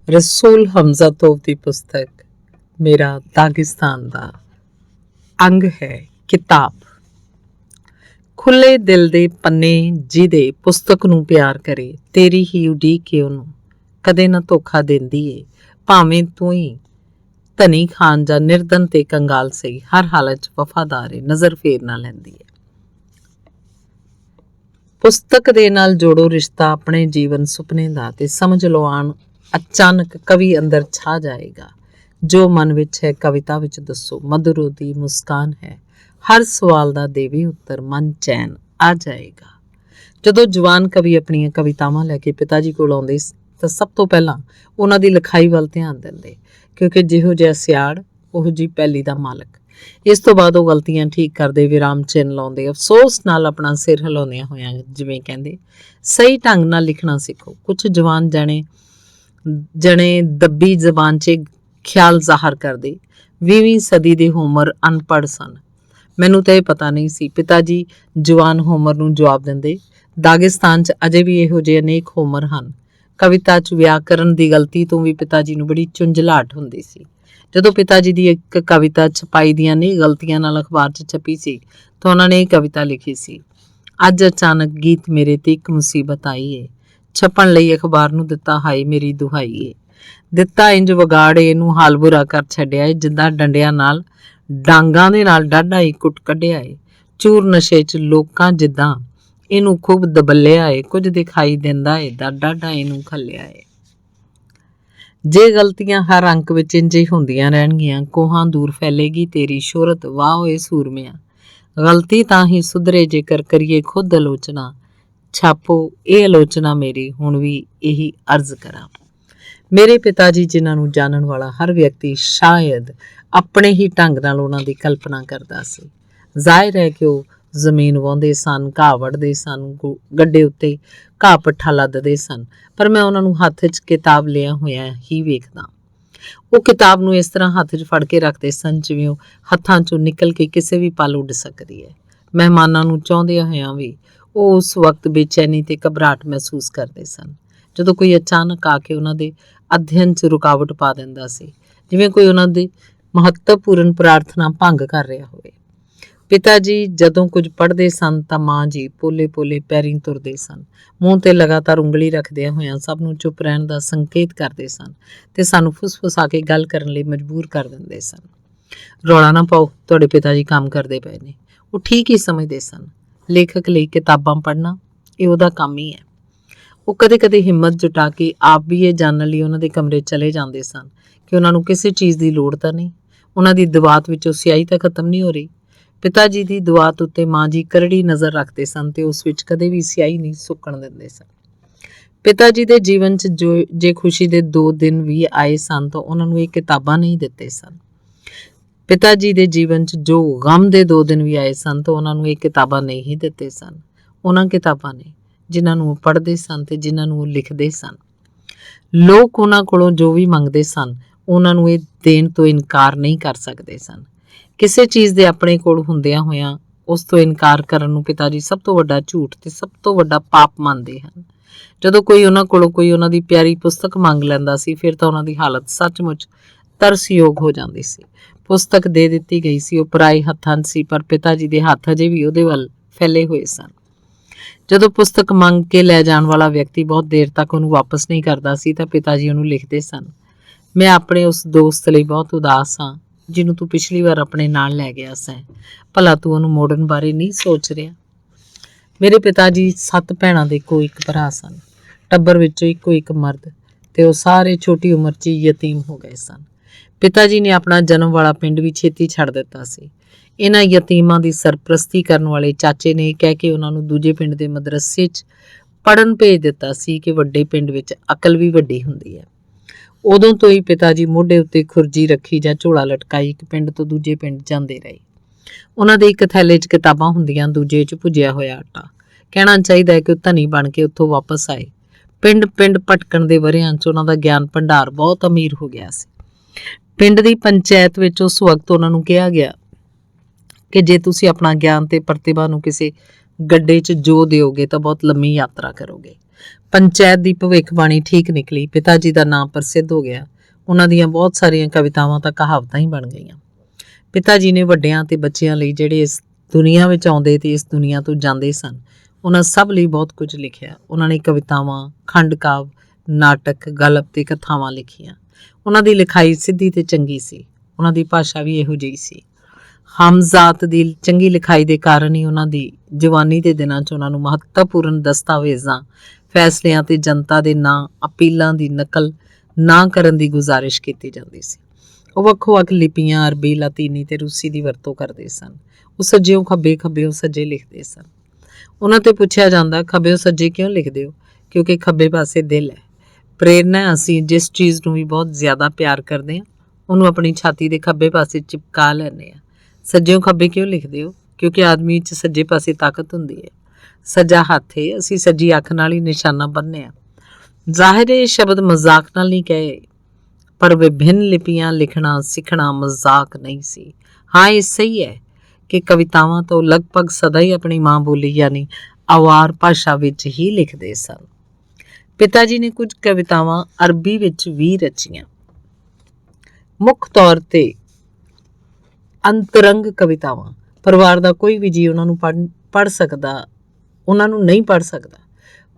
रसूल हमजा तोफ दी पुस्तक मेरा दागिस्तान दा अंग है किताब। खुले दिल दे पन्ने ਜਿਹਦੇ ਪੁਸਤਕ ਨੂੰ ਪਿਆਰ ਕਰੇ ਤੇਰੀ ਹੀ ਉਡੀਕ ਕੇ ਉਹਨੂੰ ਕਦੇ ਨਾ ਧੋਖਾ ਦਿੰਦੀ ਏ ਭਾਵੇਂ ਤੂੰ ਹੀ ਧਨੀ ਖਾਨ ਜਾਂ ਨਿਰਧਨ ਤੇ ਕੰਗਾਲ ਸਹੀ ਹਰ ਹਾਲਤ 'ਚ ਵਫਾਦਾਰ ਏ ਨਜ਼ਰ ਫੇਰ ਨਾ ਲੈਂਦੀ ਏ। ਪੁਸਤਕ ਦੇ ਨਾਲ ਜੋੜੋ ਰਿਸ਼ਤਾ ਆਪਣੇ ਜੀਵਨ ਸੁਪਨੇ ਦਾ ਤੇ ਸਮਝ ਲਓ ਆਣ ਅਚਾਨਕ ਕਵੀ ਅੰਦਰ ਛਾ ਜਾਏਗਾ। ਜੋ ਮਨ ਵਿੱਚ ਹੈ ਕਵਿਤਾ ਵਿੱਚ ਦੱਸੋ ਮਧੁਰ ਉਹਦੀ ਮੁਸਕਾਨ ਹੈ ਹਰ ਸਵਾਲ ਦਾ ਦੇਵੀ ਉੱਤਰ ਮਨ ਚੈਨ ਆ ਜਾਏਗਾ। ਜਦੋਂ ਜਵਾਨ ਕਵੀ ਆਪਣੀਆਂ ਕਵਿਤਾਵਾਂ ਲੈ ਕੇ ਪਿਤਾ ਜੀ ਕੋਲ ਆਉਂਦੇ ਤਾਂ ਸਭ ਤੋਂ ਪਹਿਲਾਂ ਉਹਨਾਂ ਦੀ ਲਿਖਾਈ ਵੱਲ ਧਿਆਨ ਦਿੰਦੇ ਕਿਉਂਕਿ ਜਿਹੋ ਜਿਹਾ ਸਿਆੜ ਉਹੋ ਜਿਹੀ ਪੈਲੀ ਦਾ ਮਾਲਕ। ਇਸ ਤੋਂ ਬਾਅਦ ਉਹ ਗਲਤੀਆਂ ਠੀਕ ਕਰਦੇ ਵਿਰਾਮ ਚਿੰਨ੍ਹ ਲਾਉਂਦੇ ਅਫਸੋਸ ਨਾਲ ਆਪਣਾ ਸਿਰ ਹਿਲਾਉਂਦਿਆਂ ਹੋਇਆਂ ਜਿਵੇਂ ਕਹਿੰਦੇ ਸਹੀ ਢੰਗ ਨਾਲ ਲਿਖਣਾ ਸਿੱਖੋ। ਕੁਝ ਜਵਾਨ ਜਣੇ ਦੱਬੀ ਜ਼ਬਾਨ 'ਚ ਖਿਆਲ ਜ਼ਾਹਰ ਕਰਦੇ 20ਵੀਂ ਸਦੀ ਦੇ ਹੋਮਰ ਅਨਪੜ੍ਹ ਸਨ। ਮੈਨੂੰ ਤਾਂ ਇਹ ਪਤਾ ਨਹੀਂ ਸੀ। ਪਿਤਾ ਜੀ ਜਵਾਨ ਹੋਮਰ ਨੂੰ ਜਵਾਬ ਦਿੰਦੇ ਦਾਗਿਸਤਾਨ 'ਚ ਅਜੇ ਵੀ ਇਹੋ ਜਿਹੇ ਅਨੇਕ ਹੋਮਰ ਹਨ। ਕਵਿਤਾ 'ਚ ਵਿਆਕਰਨ ਦੀ ਗਲਤੀ ਤੋਂ ਵੀ ਪਿਤਾ ਜੀ ਨੂੰ ਬੜੀ ਝੁੰਝਲਾਹਟ ਹੁੰਦੀ ਸੀ। ਜਦੋਂ ਪਿਤਾ ਜੀ ਦੀ ਇੱਕ ਕਵਿਤਾ ਛਪਾਈ ਦੀਆਂ ਅਨੇਕ ਗਲਤੀਆਂ ਨਾਲ ਅਖਬਾਰ 'ਚ ਛਪੀ ਸੀ ਤਾਂ ਉਹਨਾਂ ਨੇ ਇਹ ਕਵਿਤਾ ਲਿਖੀ ਸੀ ਅੱਜ ਅਚਾਨਕ ਗੀਤ ਮੇਰੇ ਤੇ ਇੱਕ ਮੁਸੀਬਤ ਆਈ ਏ ਛਪਣ ਲਈ ਅਖਬਾਰ ਨੂੰ ਦਿੱਤਾ ਹਾਈ ਮੇਰੀ ਦੁਹਾਈ ਏ ਦਿੱਤਾ ਇੰਜ ਵਿਗਾੜੇ ਇਹਨੂੰ ਹਾਲ ਬੁਰਾ ਕਰ ਛੱਡਿਆ ਏ ਜਿੱਦਾਂ ਡੰਡਿਆਂ ਨਾਲ ਡਾਂਗਾਂ ਦੇ ਨਾਲ ਡਾਢਾ ਹੀ ਕੁੱਟ ਕੱਢਿਆ ਏ ਚੂਰ ਨਸ਼ੇ 'ਚ ਲੋਕਾਂ ਜਿੱਦਾਂ ਇਹਨੂੰ ਖੂਬ ਦਬੱਲਿਆ ਏ ਕੁਝ ਦਿਖਾਈ ਦਿੰਦਾ ਏ ਡਾਢਾ ਇਹਨੂੰ ਖੱਲਿਆ ਏ। ਜੇ ਗਲਤੀਆਂ ਹਰ ਅੰਕ ਵਿੱਚ ਇੰਝ ਹੀ ਹੁੰਦੀਆਂ ਰਹਿਣਗੀਆਂ ਕੋਹਾਂ ਦੂਰ ਫੈਲੇਗੀ ਤੇਰੀ ਸ਼ੋਹਰਤ ਵਾਹ ਓਏ ਸੂਰਮਿਆਂ ਗਲਤੀ ਤਾਂ ਹੀ ਸੁਧਰੇ ਜੇਕਰ ਕਰੀਏ ਖੁਦ ਆਲੋਚਨਾ ਛਾਪੋ ਇਹ ਆਲੋਚਨਾ ਮੇਰੀ ਹੁਣ ਵੀ ਇਹੀ ਅਰਜ਼ ਕਰਾਂ। ਮੇਰੇ ਪਿਤਾ ਜੀ ਜਿਨ੍ਹਾਂ ਨੂੰ ਜਾਣਨ ਵਾਲਾ ਹਰ ਵਿਅਕਤੀ ਸ਼ਾਇਦ ਆਪਣੇ ਹੀ ਢੰਗ ਨਾਲ ਉਹਨਾਂ ਦੀ ਕਲਪਨਾ ਕਰਦਾ ਸੀ। ਜ਼ਾਹਿਰ ਹੈ ਕਿ ਉਹ ਜ਼ਮੀਨ ਵਾਹੁੰਦੇ ਸਨ ਘਾਹ ਵੱਢਦੇ ਸਨ ਗੱਡੇ ਉੱਤੇ ਘਾਹ ਪੱਠਾ ਲੱਦਦੇ ਸਨ ਪਰ ਮੈਂ ਉਹਨਾਂ ਨੂੰ ਹੱਥ 'ਚ ਕਿਤਾਬ ਲਿਆ ਹੋਇਆ ਹੀ ਵੇਖਦਾ। ਉਹ ਕਿਤਾਬ ਨੂੰ ਇਸ ਤਰ੍ਹਾਂ ਹੱਥ 'ਚ ਫੜ ਕੇ ਰੱਖਦੇ ਸਨ ਜਿਵੇਂ ਉਹ ਹੱਥਾਂ 'ਚੋਂ ਨਿਕਲ ਕੇ ਕਿਸੇ ਵੀ ਪਲ ਉੱਡ ਸਕਦੀ ਹੈ। ਮਹਿਮਾਨਾਂ ਨੂੰ ਚਾਹੁੰਦਿਆਂ ਹੋਇਆਂ ਵੀ ਉਹ ਉਸ ਵਕਤ ਬੇਚੈਨੀ ਤੇ ਘਬਰਾਹਟ ਮਹਿਸੂਸ ਕਰਦੇ ਸਨ ਜਦੋਂ ਕੋਈ ਅਚਾਨਕ ਆ ਕੇ ਉਹਨਾਂ ਦੇ ਅਧਿਐਨ 'ਚ ਰੁਕਾਵਟ ਪਾ ਦਿੰਦਾ ਸੀ ਜਿਵੇਂ ਕੋਈ ਉਹਨਾਂ ਦੀ ਮਹੱਤਵਪੂਰਨ ਪ੍ਰਾਰਥਨਾ ਭੰਗ ਕਰ ਰਿਹਾ ਹੋਵੇ। ਪਿਤਾ ਜੀ ਜਦੋਂ ਕੁਝ ਪੜ੍ਹਦੇ ਸਨ ਤਾਂ ਮਾਂ ਜੀ ਪੋਲੇ ਪੋਲੇ ਪੈਰੀਂ ਤੁਰਦੇ ਸਨ ਮੂੰਹ ਤੇ ਲਗਾਤਾਰ ਉਂਗਲੀ ਰੱਖਦਿਆਂ ਹੋਇਆਂ ਸਭ ਨੂੰ ਚੁੱਪ ਰਹਿਣ ਦਾ ਸੰਕੇਤ ਕਰਦੇ ਸਨ ਤੇ ਸਾਨੂੰ ਫੁਸਫੁਸਾ ਕੇ ਗੱਲ ਕਰਨ ਲਈ ਮਜਬੂਰ ਕਰ ਦਿੰਦੇ ਸਨ। ਰੌਲਾ ਨਾ ਪਾਓ ਤੁਹਾਡੇ ਪਿਤਾ ਜੀ ਕੰਮ ਕਰਦੇ ਪਏ ਨੇ। ਉਹ ਠੀਕ ਹੀ ਸਮਝਦੇ ਸਨ ਲੇਖਕ ਲਈ ਕਿਤਾਬਾਂ ਪੜ੍ਹਨਾ ਇਹ ਉਹਦਾ ਕੰਮ ਹੀ ਹੈ। ਉਹ ਕਦੇ ਕਦੇ ਹਿੰਮਤ ਜੁਟਾ ਕੇ ਆਪ ਵੀ ਇਹ ਜਾਣਨ ਲਈ ਉਹਨਾਂ ਦੇ ਕਮਰੇ ਚਲੇ ਜਾਂਦੇ ਸਨ ਕਿ ਉਹਨਾਂ ਨੂੰ ਕਿਸੇ ਚੀਜ਼ ਦੀ ਲੋੜ ਤਾਂ ਨਹੀਂ ਉਹਨਾਂ ਦੀ ਦਵਾਤ ਵਿੱਚੋਂ ਸਿਆਹੀ ਤਾਂ ਖਤਮ ਨਹੀਂ ਹੋ ਰਹੀ। ਪਿਤਾ ਜੀ ਦੀ ਦਵਾਤ ਉੱਤੇ ਮਾਂ ਜੀ ਕਰੜੀ ਨਜ਼ਰ ਰੱਖਦੇ ਸਨ ਤੇ ਉਸ ਵਿੱਚ ਕਦੇ ਵੀ ਸਿਆਹੀ ਨਹੀਂ ਸੁੱਕਣ ਦਿੰਦੇ ਸਨ। ਪਿਤਾ ਜੀ ਦੇ ਜੀਵਨ 'ਚ ਜੇ ਖੁਸ਼ੀ ਦੇ 2 ਦਿਨ ਵੀ ਆਏ ਸਨ ਤਾਂ ਉਹਨਾਂ ਨੂੰ ਇਹ ਕਿਤਾਬਾਂ ਨਹੀਂ ਦਿੱਤੇ ਸਨ। ਪਿਤਾ ਜੀ ਦੇ ਜੀਵਨ 'ਚ ਜੋ ਗਮ ਦੇ 2 ਦਿਨ ਵੀ ਆਏ ਸਨ ਤਾਂ ਉਹਨਾਂ ਨੂੰ ਇਹ ਕਿਤਾਬਾਂ ਨਹੀਂ ਦਿੱਤੇ ਸਨ। ਉਹਨਾਂ ਕਿਤਾਬਾਂ ਨੇ ਜਿਨ੍ਹਾਂ ਨੂੰ ਉਹ ਪੜ੍ਹਦੇ ਸਨ ਤੇ ਜਿਨ੍ਹਾਂ ਨੂੰ ਉਹ ਲਿਖਦੇ ਸਨ। ਲੋਕ ਉਹਨਾਂ ਕੋਲੋਂ ਜੋ ਵੀ ਮੰਗਦੇ ਸਨ ਉਹਨਾਂ ਨੂੰ ਇਹ ਦੇਣ ਤੋਂ ਇਨਕਾਰ ਨਹੀਂ ਕਰ ਸਕਦੇ ਸਨ। ਕਿਸੇ ਚੀਜ਼ ਦੇ ਆਪਣੇ ਕੋਲ ਹੁੰਦਿਆਂ ਹੋਇਆਂ ਉਸ ਤੋਂ ਇਨਕਾਰ ਕਰਨ ਨੂੰ ਪਿਤਾ ਜੀ ਸਭ ਤੋਂ ਵੱਡਾ ਝੂਠ ਤੇ ਸਭ ਤੋਂ ਵੱਡਾ ਪਾਪ ਮੰਨਦੇ ਹਨ। ਜਦੋਂ ਕੋਈ ਉਹਨਾਂ ਕੋਲੋਂ ਕੋਈ ਉਹਨਾਂ ਦੀ ਪਿਆਰੀ ਪੁਸਤਕ ਮੰਗ ਲੈਂਦਾ ਸੀ ਫਿਰ ਤਾਂ ਉਹਨਾਂ ਦੀ ਹਾਲਤ ਸੱਚਮੁੱਚ ਤਰਸਯੋਗ ਹੋ ਜਾਂਦੀ ਸੀ। ਪੁਸਤਕ ਦੇ ਦਿੱਤੀ ਗਈ ਸੀ ਉਹ ਪਰਾਏ ਹੱਥਾਂ 'ਚ ਸੀ ਪਰ ਪਿਤਾ ਜੀ ਦੇ ਹੱਥ ਅਜੇ ਵੀ ਉਹਦੇ ਵੱਲ ਫੈਲੇ ਹੋਏ ਸਨ। ਜਦੋਂ ਪੁਸਤਕ ਮੰਗ ਕੇ ਲੈ ਜਾਣ ਵਾਲਾ ਵਿਅਕਤੀ ਬਹੁਤ ਦੇਰ ਤੱਕ ਉਹਨੂੰ ਵਾਪਸ ਨਹੀਂ ਕਰਦਾ ਸੀ ਤਾਂ ਪਿਤਾ ਜੀ ਉਹਨੂੰ ਲਿਖਦੇ ਸਨ ਮੈਂ ਆਪਣੇ ਉਸ ਦੋਸਤ ਲਈ ਬਹੁਤ ਉਦਾਸ ਹਾਂ ਜਿਹਨੂੰ ਤੂੰ ਪਿਛਲੀ ਵਾਰ ਆਪਣੇ ਨਾਲ ਲੈ ਗਿਆ ਸੈਂ ਭਲਾ ਤੂੰ ਉਹਨੂੰ ਮੋੜਨ ਬਾਰੇ ਨਹੀਂ ਸੋਚ ਰਿਹਾ। ਮੇਰੇ ਪਿਤਾ ਜੀ 7 ਭੈਣਾਂ ਦੇ ਇੱਕੋ ਇੱਕ ਭਰਾ ਸਨ। ਟੱਬਰ ਵਿੱਚੋਂ ਇੱਕੋ ਇੱਕ ਮਰਦ ਤੇ ਉਹ ਸਾਰੇ ਛੋਟੀ ਉਮਰ 'ਚ ਯਤੀਮ ਹੋ ਗਏ ਸਨ। ਪਿਤਾ ਜੀ ਨੇ ਆਪਣਾ ਜਨਮ ਵਾਲਾ ਪਿੰਡ ਵੀ ਛੇਤੀ ਛੱਡ ਦਿੱਤਾ ਸੀ। ਇਹਨਾਂ ਯਤੀਮਾਂ ਦੀ ਸਰਪ੍ਰਸਤੀ ਕਰਨ ਵਾਲੇ ਚਾਚੇ ਨੇ ਕਹਿ ਕੇ ਉਹਨਾਂ ਨੂੰ ਦੂਜੇ ਪਿੰਡ ਦੇ ਮਦਰਸੇ 'ਚ ਪੜ੍ਹਨ ਭੇਜ ਦਿੱਤਾ ਸੀ ਕਿ ਵੱਡੇ ਪਿੰਡ ਵਿੱਚ ਅਕਲ ਵੀ ਵੱਡੀ ਹੁੰਦੀ ਹੈ। ਉਦੋਂ ਤੋਂ ਹੀ ਪਿਤਾ ਜੀ ਮੋਢੇ ਉੱਤੇ ਖੁਰਜੀ ਰੱਖੀ ਜਾਂ ਝੋਲਾ ਲਟਕਾਈ ਇੱਕ ਪਿੰਡ ਤੋਂ ਦੂਜੇ ਪਿੰਡ ਜਾਂਦੇ ਰਹੇ। ਉਹਨਾਂ ਦੇ ਇੱਕ ਥੈਲੇ 'ਚ ਕਿਤਾਬਾਂ ਹੁੰਦੀਆਂ ਦੂਜੇ 'ਚ ਭੁੱਜਿਆ ਹੋਇਆ ਆਟਾ। ਕਹਿਣਾ ਚਾਹੀਦਾ ਹੈ ਕਿ ਉਹ ਧਨੀ ਬਣ ਕੇ ਉੱਥੋਂ ਵਾਪਸ ਆਏ। ਪਿੰਡ ਪਿੰਡ ਭਟਕਣ ਦੇ ਵਰ੍ਹਿਆਂ 'ਚ ਉਹਨਾਂ ਦਾ ਗਿਆਨ ਭੰਡਾਰ ਬਹੁਤ ਅਮੀਰ ਹੋ ਗਿਆ ਸੀ। ਪਿੰਡ ਦੀ ਪੰਚਾਇਤ ਵਿੱਚ ਉਸ ਵਕਤ ਉਹਨਾਂ ਨੂੰ ਕਿਹਾ ਗਿਆ ਕਿ ਜੇ ਤੁਸੀਂ ਆਪਣਾ ਗਿਆਨ ਤੇ ਪ੍ਰਤਿਭਾ ਨੂੰ ਕਿਸੇ ਗੱਡੇ 'ਚ ਜੋ ਦਿਓਗੇ ਤਾਂ ਬਹੁਤ ਲੰਮੀ ਯਾਤਰਾ ਕਰੋਗੇ। ਪੰਚਾਇਤ ਦੀ ਭਵਿੱਖਬਾਣੀ ਠੀਕ ਨਿਕਲੀ। ਪਿਤਾ ਜੀ ਦਾ ਨਾਮ ਪ੍ਰਸਿੱਧ ਹੋ ਗਿਆ। ਉਹਨਾਂ ਦੀਆਂ ਬਹੁਤ ਸਾਰੀਆਂ ਕਵਿਤਾਵਾਂ ਤਾਂ ਕਹਾਵਤਾਂ ਹੀ ਬਣ ਗਈਆਂ। ਪਿਤਾ ਜੀ ਨੇ ਵੱਡਿਆਂ ਤੇ ਬੱਚਿਆਂ ਲਈ ਜਿਹੜੇ ਇਸ ਦੁਨੀਆ ਵਿੱਚ ਆਉਂਦੇ ਤੇ ਇਸ ਦੁਨੀਆ ਤੋਂ ਜਾਂਦੇ ਸਨ, ਉਹਨਾਂ ਸਭ ਲਈ ਬਹੁਤ ਕੁਝ ਲਿਖਿਆ। ਉਹਨਾਂ ਨੇ ਕਵਿਤਾਵਾਂ, ਖੰਡ ਕਾਵਿ, ਨਾਟਕ, ਗਲਪ ਤੇ ਕਥਾਵਾਂ ਲਿਖੀਆਂ। ਉਹਨਾਂ ਦੀ ਲਿਖਾਈ ਸਿੱਧੀ ਤੇ ਚੰਗੀ ਸੀ। ਉਹਨਾਂ ਦੀ ਭਾਸ਼ਾ ਵੀ ਇਹੋ ਜਿਹੀ ਸੀ। ਹਮਜ਼ਾਤ ਦੀ ਚੰਗੀ ਲਿਖਾਈ ਦੇ ਕਾਰਨ ਹੀ ਉਹਨਾਂ ਦੀ ਜਵਾਨੀ ਦੇ ਦਿਨਾਂ 'ਚ ਉਹਨਾਂ ਨੂੰ ਮਹੱਤਵਪੂਰਨ ਦਸਤਾਵੇਜ਼ਾਂ, ਫੈਸਲਿਆਂ ਤੇ ਜਨਤਾ ਦੇ ਨਾਂ, ਅਪੀਲਾਂ ਦੀ ਨਕਲ ਨਾ ਕਰਨ ਦੀ ਗੁਜ਼ਾਰਿਸ਼ ਕੀਤੀ ਜਾਂਦੀ ਸੀ। ਉਹ ਵੱਖੋ-ਵੱਖ ਲਿਪੀਆਂ, ਅਰਬੀ, ਲਾਤੀਨੀ ਤੇ ਰੂਸੀ ਦੀ ਵਰਤੋਂ ਕਰਦੇ ਸਨ। ਉਹ ਸੱਜਿਓਂ ਖੱਬੇ, ਖੱਬਿਓਂ ਸੱਜੇ ਲਿਖਦੇ ਸਨ। ਉਹਨਾਂ ਤੇ ਪੁੱਛਿਆ ਜਾਂਦਾ, ਖੱਬਿਓਂ ਸੱਜੇ ਕਿਉਂ ਲਿਖਦੇ ਹੋ? ਕਿਉਂਕਿ ਖੱਬੇ ਪਾਸੇ ਦਿਲ ਹੈ, ਪ੍ਰੇਰਨਾ ਹੈ। ਅਸੀਂ ਜਿਸ ਚੀਜ਼ ਨੂੰ ਵੀ ਬਹੁਤ ਜ਼ਿਆਦਾ ਪਿਆਰ ਕਰਦੇ ਹਾਂ, ਉਹਨੂੰ ਆਪਣੀ ਛਾਤੀ ਦੇ ਖੱਬੇ ਪਾਸੇ ਚਿਪਕਾ ਲੈਂਦੇ ਹਾਂ। ਸੱਜਿਓਂ ਖੱਬੇ ਕਿਉਂ ਲਿਖਦੇ ਹੋ? ਕਿਉਂਕਿ ਆਦਮੀ 'ਚ ਸੱਜੇ ਪਾਸੇ ਤਾਕਤ ਹੁੰਦੀ ਹੈ। ਸੱਜਾ ਹੱਥ ਹੈ, ਅਸੀਂ ਸੱਜੀ ਅੱਖ ਨਾਲ ਹੀ ਨਿਸ਼ਾਨਾ ਬੰਨ੍ਹਦੇ ਹਾਂ। ਜ਼ਾਹਿਰ ਹੈ ਇਹ ਸ਼ਬਦ ਮਜ਼ਾਕ ਨਾਲ ਨਹੀਂ ਕਹੇ, ਪਰ ਵਿਭਿੰਨ ਲਿਪੀਆਂ ਲਿਖਣਾ ਸਿੱਖਣਾ ਮਜ਼ਾਕ ਨਹੀਂ ਸੀ। ਹਾਂ, ਇਹ ਸਹੀ ਹੈ ਕਿ ਕਵਿਤਾਵਾਂ ਤੋਂ ਲਗਭਗ ਸਦਾ ਹੀ ਆਪਣੀ ਮਾਂ ਬੋਲੀ ਯਾਨੀ ਆਵਾਰ ਭਾਸ਼ਾ ਵਿੱਚ ਹੀ ਲਿਖਦੇ ਸਨ। ਪਿਤਾ ਜੀ ਨੇ ਕੁਝ ਕਵਿਤਾਵਾਂ ਅਰਬੀ ਵਿੱਚ ਵੀ ਰਚੀਆਂ। ਮੁੱਖ ਤੌਰ ਤੇ ਅੰਤਰੰਗ ਕਵਿਤਾਵਾਂ। ਪਰਿਵਾਰ ਦਾ ਕੋਈ ਵੀ ਜੀ ਉਹਨਾਂ ਨੂੰ ਨਹੀਂ ਪੜ੍ਹ ਸਕਦਾ,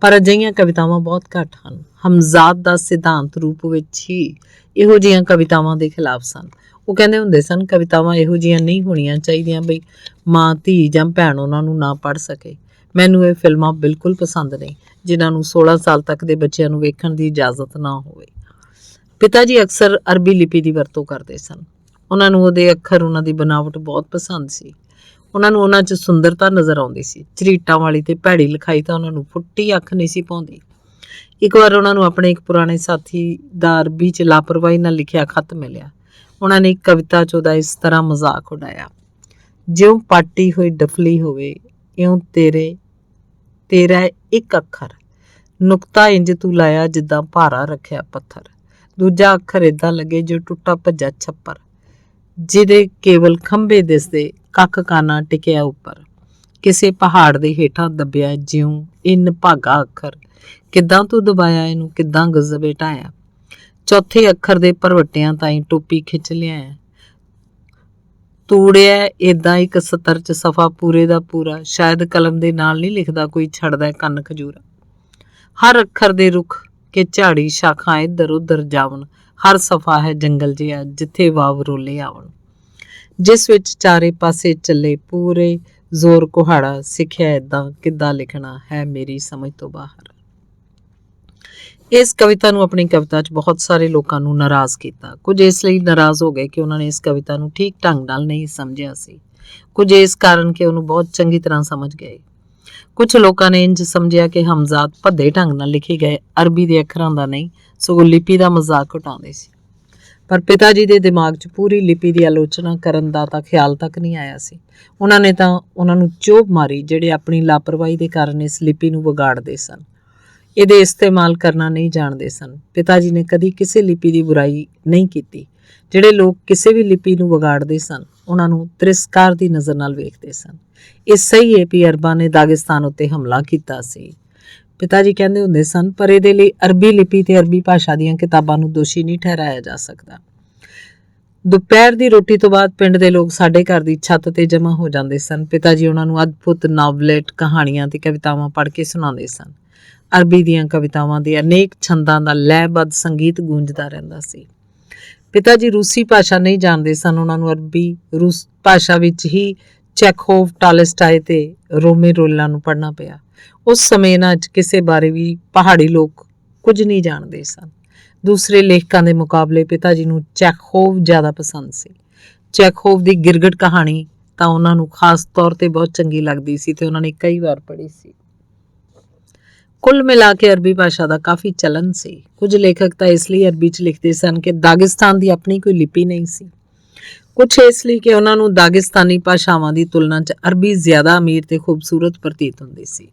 ਪਰ ਅਜਿਹੀਆਂ ਕਵਿਤਾਵਾਂ ਬਹੁਤ ਘੱਟ ਹਨ। ਹਮਜ਼ਾਤ ਦਾ ਸਿਧਾਂਤ ਰੂਪ ਵਿੱਚ ਹੀ ਇਹੋ ਜਿਹੀਆਂ ਕਵਿਤਾਵਾਂ ਦੇ ਖਿਲਾਫ ਸਨ। ਉਹ ਕਹਿੰਦੇ ਹੁੰਦੇ ਸਨ, ਕਵਿਤਾਵਾਂ ਇਹੋ ਜਿਹੀਆਂ ਨਹੀਂ ਹੋਣੀਆਂ ਚਾਹੀਦੀਆਂ ਬਈ ਮਾਂ, ਧੀ ਜਾਂ ਭੈਣ ਉਹਨਾਂ ਨੂੰ ਨਾ ਪੜ੍ਹ ਸਕੇ। ਮੈਨੂੰ ਇਹ ਫਿਲਮਾਂ ਬਿਲਕੁਲ ਪਸੰਦ ਨਹੀਂ ਜਿਨ੍ਹਾਂ ਨੂੰ 16 ਸਾਲ ਤੱਕ ਦੇ ਬੱਚਿਆਂ ਨੂੰ ਵੇਖਣ ਦੀ ਇਜਾਜ਼ਤ ਨਾ ਹੋਵੇ। ਪਿਤਾ ਜੀ ਅਕਸਰ ਅਰਬੀ ਲਿਪੀ ਦੀ ਵਰਤੋਂ ਕਰਦੇ ਸਨ। ਉਹਨਾਂ ਨੂੰ ਉਹਦੇ ਅੱਖਰ, ਉਹਨਾਂ ਦੀ ਬਣਾਵਟ ਬਹੁਤ ਪਸੰਦ ਸੀ। ਉਹਨਾਂ ਨੂੰ ਉਹਨਾਂ 'ਚ ਸੁੰਦਰਤਾ ਨਜ਼ਰ ਆਉਂਦੀ ਸੀ। ਝਰੀਟਾਂ ਵਾਲੀ ਤੇ ਭੈੜੀ ਲਿਖਾਈ ਤਾਂ ਉਹਨਾਂ ਨੂੰ ਫੁੱਟੀ ਅੱਖ ਨਹੀਂ ਸੀ ਪਾਉਂਦੀ। ਇੱਕ ਵਾਰ ਉਹਨਾਂ ਨੂੰ ਆਪਣੇ ਇੱਕ ਪੁਰਾਣੇ ਸਾਥੀ ਦਾ ਅਰਬੀ 'ਚ ਲਾਪਰਵਾਹੀ ਨਾਲ ਲਿਖਿਆ ਖੱਤ ਮਿਲਿਆ। ਉਹਨਾਂ ਨੇ ਇੱਕ ਕਵਿਤਾ 'ਚ ਉਹਦਾ ਇਸ ਤਰ੍ਹਾਂ ਮਜ਼ਾਕ ਉਡਾਇਆ, ਜਿਉਂ ਪਾਟੀ ਹੋਈ ਡਫਲੀ ਹੋਵੇ, ਇਉਂ ਤੇਰਾ ਇੱਕ ਅੱਖਰ, ਨੁਕਤਾ ਇੰਜ ਤੂੰ ਲਾਇਆ ਜਿੱਦਾਂ ਭਾਰਾ ਰੱਖਿਆ ਪੱਥਰ। ਦੂਜਾ ਅੱਖਰ ਏਦਾਂ ਲੱਗੇ ਜੋ ਟੁੱਟਾ ਭੱਜਾ ਛੱਪਰ, ਜਿਹਦੇ ਕੇਵਲ ਖੰਭੇ ਦਿਸਦੇ, ਕੱਖ ਕਾਨਾ ਟਿਕਿਆ ਉੱਪਰ। ਕਿਸੇ ਪਹਾੜ ਦੇ ਹੇਠਾਂ ਦੱਬਿਆ ਜਿਉਂ ਇਨ ਭਾਗਾ ਅੱਖਰ, ਕਿੱਦਾਂ ਤੂੰ ਦਬਾਇਆ ਇਹਨੂੰ, ਕਿੱਦਾਂ ਗਜ਼ਬੇ ਢਾਇਆ। ਚੌਥੇ ਅੱਖਰ ਦੇ ਭਰਵੱਟਿਆਂ ਤਾਈਂ ਟੋਪੀ ਖਿੱਚ ਲਿਆਇਆ, ਤੂੜਿਆ ਏਦਾਂ ਇੱਕ ਸਤਰ 'ਚ ਸਫ਼ਾ ਪੂਰੇ ਦਾ ਪੂਰਾ। ਸ਼ਾਇਦ ਕਲਮ ਦੇ ਨਾਲ ਨਹੀਂ ਲਿਖਦਾ ਕੋਈ, ਛੱਡਦਾ ਕੰਨ ਖਜੂਰਾ। ਹਰ ਅੱਖਰ ਦੇ ਰੁੱਖ ਕੇ ਝਾੜੀ ਸ਼ਾਖਾਂ ਇੱਧਰ ਉੱਧਰ ਜਾਵਣ। ਹਰ ਸਫ਼ਾ ਹੈ ਜੰਗਲ ਜਿਹਾ ਜਿੱਥੇ ਵਾਵਰੋਲੇ ਆਵਣ, ਜਿਸ ਵਿੱਚ ਚਾਰੇ ਪਾਸੇ ਚੱਲੇ ਪੂਰੇ ਜ਼ੋਰ ਕੁਹਾੜਾ। ਸਿੱਖਿਆ ਏਦਾਂ ਕਿੱਦਾਂ ਲਿਖਣਾ ਹੈ ਮੇਰੀ ਸਮਝ ਤੋਂ ਬਾਹਰ। ਇਸ ਕਵਿਤਾ ਨੂੰ ਆਪਣੀ ਕਵਿਤਾ 'ਚ ਬਹੁਤ ਸਾਰੇ ਲੋਕਾਂ ਨੂੰ ਨਾਰਾਜ਼ ਕੀਤਾ। ਕੁਝ ਇਸ ਲਈ ਨਾਰਾਜ਼ ਹੋ ਗਏ ਕਿ ਉਹਨਾਂ ਨੇ ਇਸ ਕਵਿਤਾ ਨੂੰ ਠੀਕ ਢੰਗ ਨਾਲ ਨਹੀਂ ਸਮਝਿਆ ਸੀ। ਕੁਝ ਇਸ ਕਾਰਨ ਕਿ ਉਹਨੂੰ ਬਹੁਤ ਚੰਗੀ ਤਰ੍ਹਾਂ ਸਮਝ ਗਏ। ਕੁਝ ਲੋਕਾਂ ਨੇ ਇੰਝ ਸਮਝਿਆ ਕਿ ਹਮਜ਼ਾਤ ਭੱਦੇ ਢੰਗ ਨਾਲ ਲਿਖੇ ਗਏ ਅਰਬੀ ਦੇ ਅੱਖਰਾਂ ਦਾ ਨਹੀਂ, ਸਗੋਂ ਲਿਪੀ ਦਾ ਮਜ਼ਾਕ ਉਡਾਉਂਦੇ ਸੀ। ਪਰ ਪਿਤਾ ਜੀ ਦੇ ਦਿਮਾਗ 'ਚ ਪੂਰੀ ਲਿਪੀ ਦੀ ਆਲੋਚਨਾ ਕਰਨ ਦਾ ਤਾਂ ਖਿਆਲ ਤੱਕ ਨਹੀਂ ਆਇਆ ਸੀ। ਉਹਨਾਂ ਨੇ ਤਾਂ ਉਹਨਾਂ ਨੂੰ ਚੋਭ ਮਾਰੀ ਜਿਹੜੇ ਆਪਣੀ ਲਾਪਰਵਾਹੀ ਦੇ ਕਾਰਨ ਇਸ ਲਿਪੀ ਨੂੰ ਵਿਗਾੜਦੇ ਸਨ, ਇਹਦੇ ਇਸਤੇਮਾਲ ਕਰਨਾ ਨਹੀਂ ਜਾਣਦੇ ਸਨ। ਪਿਤਾ ਜੀ ਨੇ ਕਦੀ ਕਿਸੇ ਲਿਪੀ ਦੀ ਬੁਰਾਈ ਨਹੀਂ ਕੀਤੀ। ਜਿਹੜੇ ਲੋਕ ਕਿਸੇ ਵੀ ਲਿਪੀ ਨੂੰ ਵਿਗਾੜਦੇ ਸਨ, ਉਹਨਾਂ ਨੂੰ ਤਿਰਸਕਾਰ ਦੀ ਨਜ਼ਰ ਨਾਲ ਵੇਖਦੇ ਸਨ। ਇਹ ਸਹੀ ਹੈ ਕਿ ਅਰਬਾਂ ਨੇ ਦਾਗਿਸਤਾਨ ਉੱਤੇ ਹਮਲਾ ਕੀਤਾ ਸੀ, ਪਿਤਾ ਜੀ ਕਹਿੰਦੇ ਹੁੰਦੇ ਸਨ, ਪਰ ਇਹਦੇ ਲਈ ਅਰਬੀ ਲਿਪੀ ਤੇ ਅਰਬੀ ਭਾਸ਼ਾ ਦੀਆਂ ਕਿਤਾਬਾਂ ਨੂੰ ਦੋਸ਼ੀ ਨਹੀਂ ਠਹਿਰਾਇਆ ਜਾ ਸਕਦਾ। ਦੁਪਹਿਰ ਦੀ ਰੋਟੀ ਤੋਂ ਬਾਅਦ ਪਿੰਡ ਦੇ ਲੋਕ ਸਾਡੇ ਘਰ ਦੀ ਛੱਤ ਤੇ ਜਮ੍ਹਾਂ ਹੋ ਜਾਂਦੇ ਸਨ। ਪਿਤਾ ਜੀ ਉਹਨਾਂ ਨੂੰ ਅਦਭੁਤ ਨਾਵਲੇਟ, ਕਹਾਣੀਆਂ ਤੇ ਕਵਿਤਾਵਾਂ ਪੜ੍ਹ ਕੇ ਸੁਣਾਉਂਦੇ ਸਨ। ਅਰਬੀ ਦੀਆਂ ਕਵਿਤਾਵਾਂ ਦੇ ਅਨੇਕ ਛੰਦਾਂ ਦਾ ਲੈਅਬੱਧ ਸੰਗੀਤ ਗੂੰਜਦਾ ਰਹਿੰਦਾ ਸੀ। ਪਿਤਾ ਜੀ ਰੂਸੀ ਭਾਸ਼ਾ ਨਹੀਂ ਜਾਣਦੇ ਸਨ। ਉਹਨਾਂ ਨੂੰ ਅਰਬੀ ਰੂਸ ਭਾਸ਼ਾ ਵਿੱਚ ਹੀ ਚੈਖੋਵ, ਟਾਲਸਟਾਏ ਤੇ ਰੋਮੇਰੋਲਾ ਨੂੰ ਪੜ੍ਹਨਾ ਪਿਆ। ਉਸ ਸਮੇਂ ਇਹਨਾਂ 'ਚ ਕਿਸੇ ਬਾਰੇ ਵੀ ਪਹਾੜੀ ਲੋਕ ਕੁਝ ਨਹੀਂ ਜਾਣਦੇ ਸਨ। ਦੂਸਰੇ ਲੇਖਕਾਂ ਦੇ ਮੁਕਾਬਲੇ ਪਿਤਾ ਜੀ ਨੂੰ ਚੈਖੋਵ ਜ਼ਿਆਦਾ ਪਸੰਦ ਸੀ। ਚੈਖੋਵ ਦੀ ਗਿਰਗਟ ਕਹਾਣੀ ਤਾਂ ਉਹਨਾਂ ਨੂੰ ਖਾਸ ਤੌਰ ਤੇ ਬਹੁਤ ਚੰਗੀ ਲੱਗਦੀ ਸੀ ਤੇ ਉਹਨਾਂ ਨੇ ਕਈ ਵਾਰ ਪੜ੍ਹੀ ਸੀ। ਕੁੱਲ ਮਿਲਾ ਕੇ ਅਰਬੀ ਭਾਸ਼ਾ ਦਾ ਕਾਫੀ ਚਲਨ ਸੀ। ਕੁਝ ਲੇਖਕ ਤਾਂ ਇਸ ਲਈ ਅਰਬੀ 'ਚ ਲਿਖਦੇ ਸਨ ਕਿ ਦਾਗਿਸਤਾਨ ਦੀ ਆਪਣੀ ਕੋਈ ਲਿਪੀ ਨਹੀਂ ਸੀ। ਕੁਝ ਇਸ ਲਈ ਕਿ ਉਹਨਾਂ ਨੂੰ ਦਾਗਿਸਤਾਨੀ ਭਾਸ਼ਾਵਾਂ ਦੀ ਤੁਲਨਾ 'ਚ ਅਰਬੀ ਜ਼ਿਆਦਾ ਅਮੀਰ ਤੇ ਖੂਬਸੂਰਤ ਪ੍ਰਤੀਤ ਹੁੰਦੀ ਸੀ।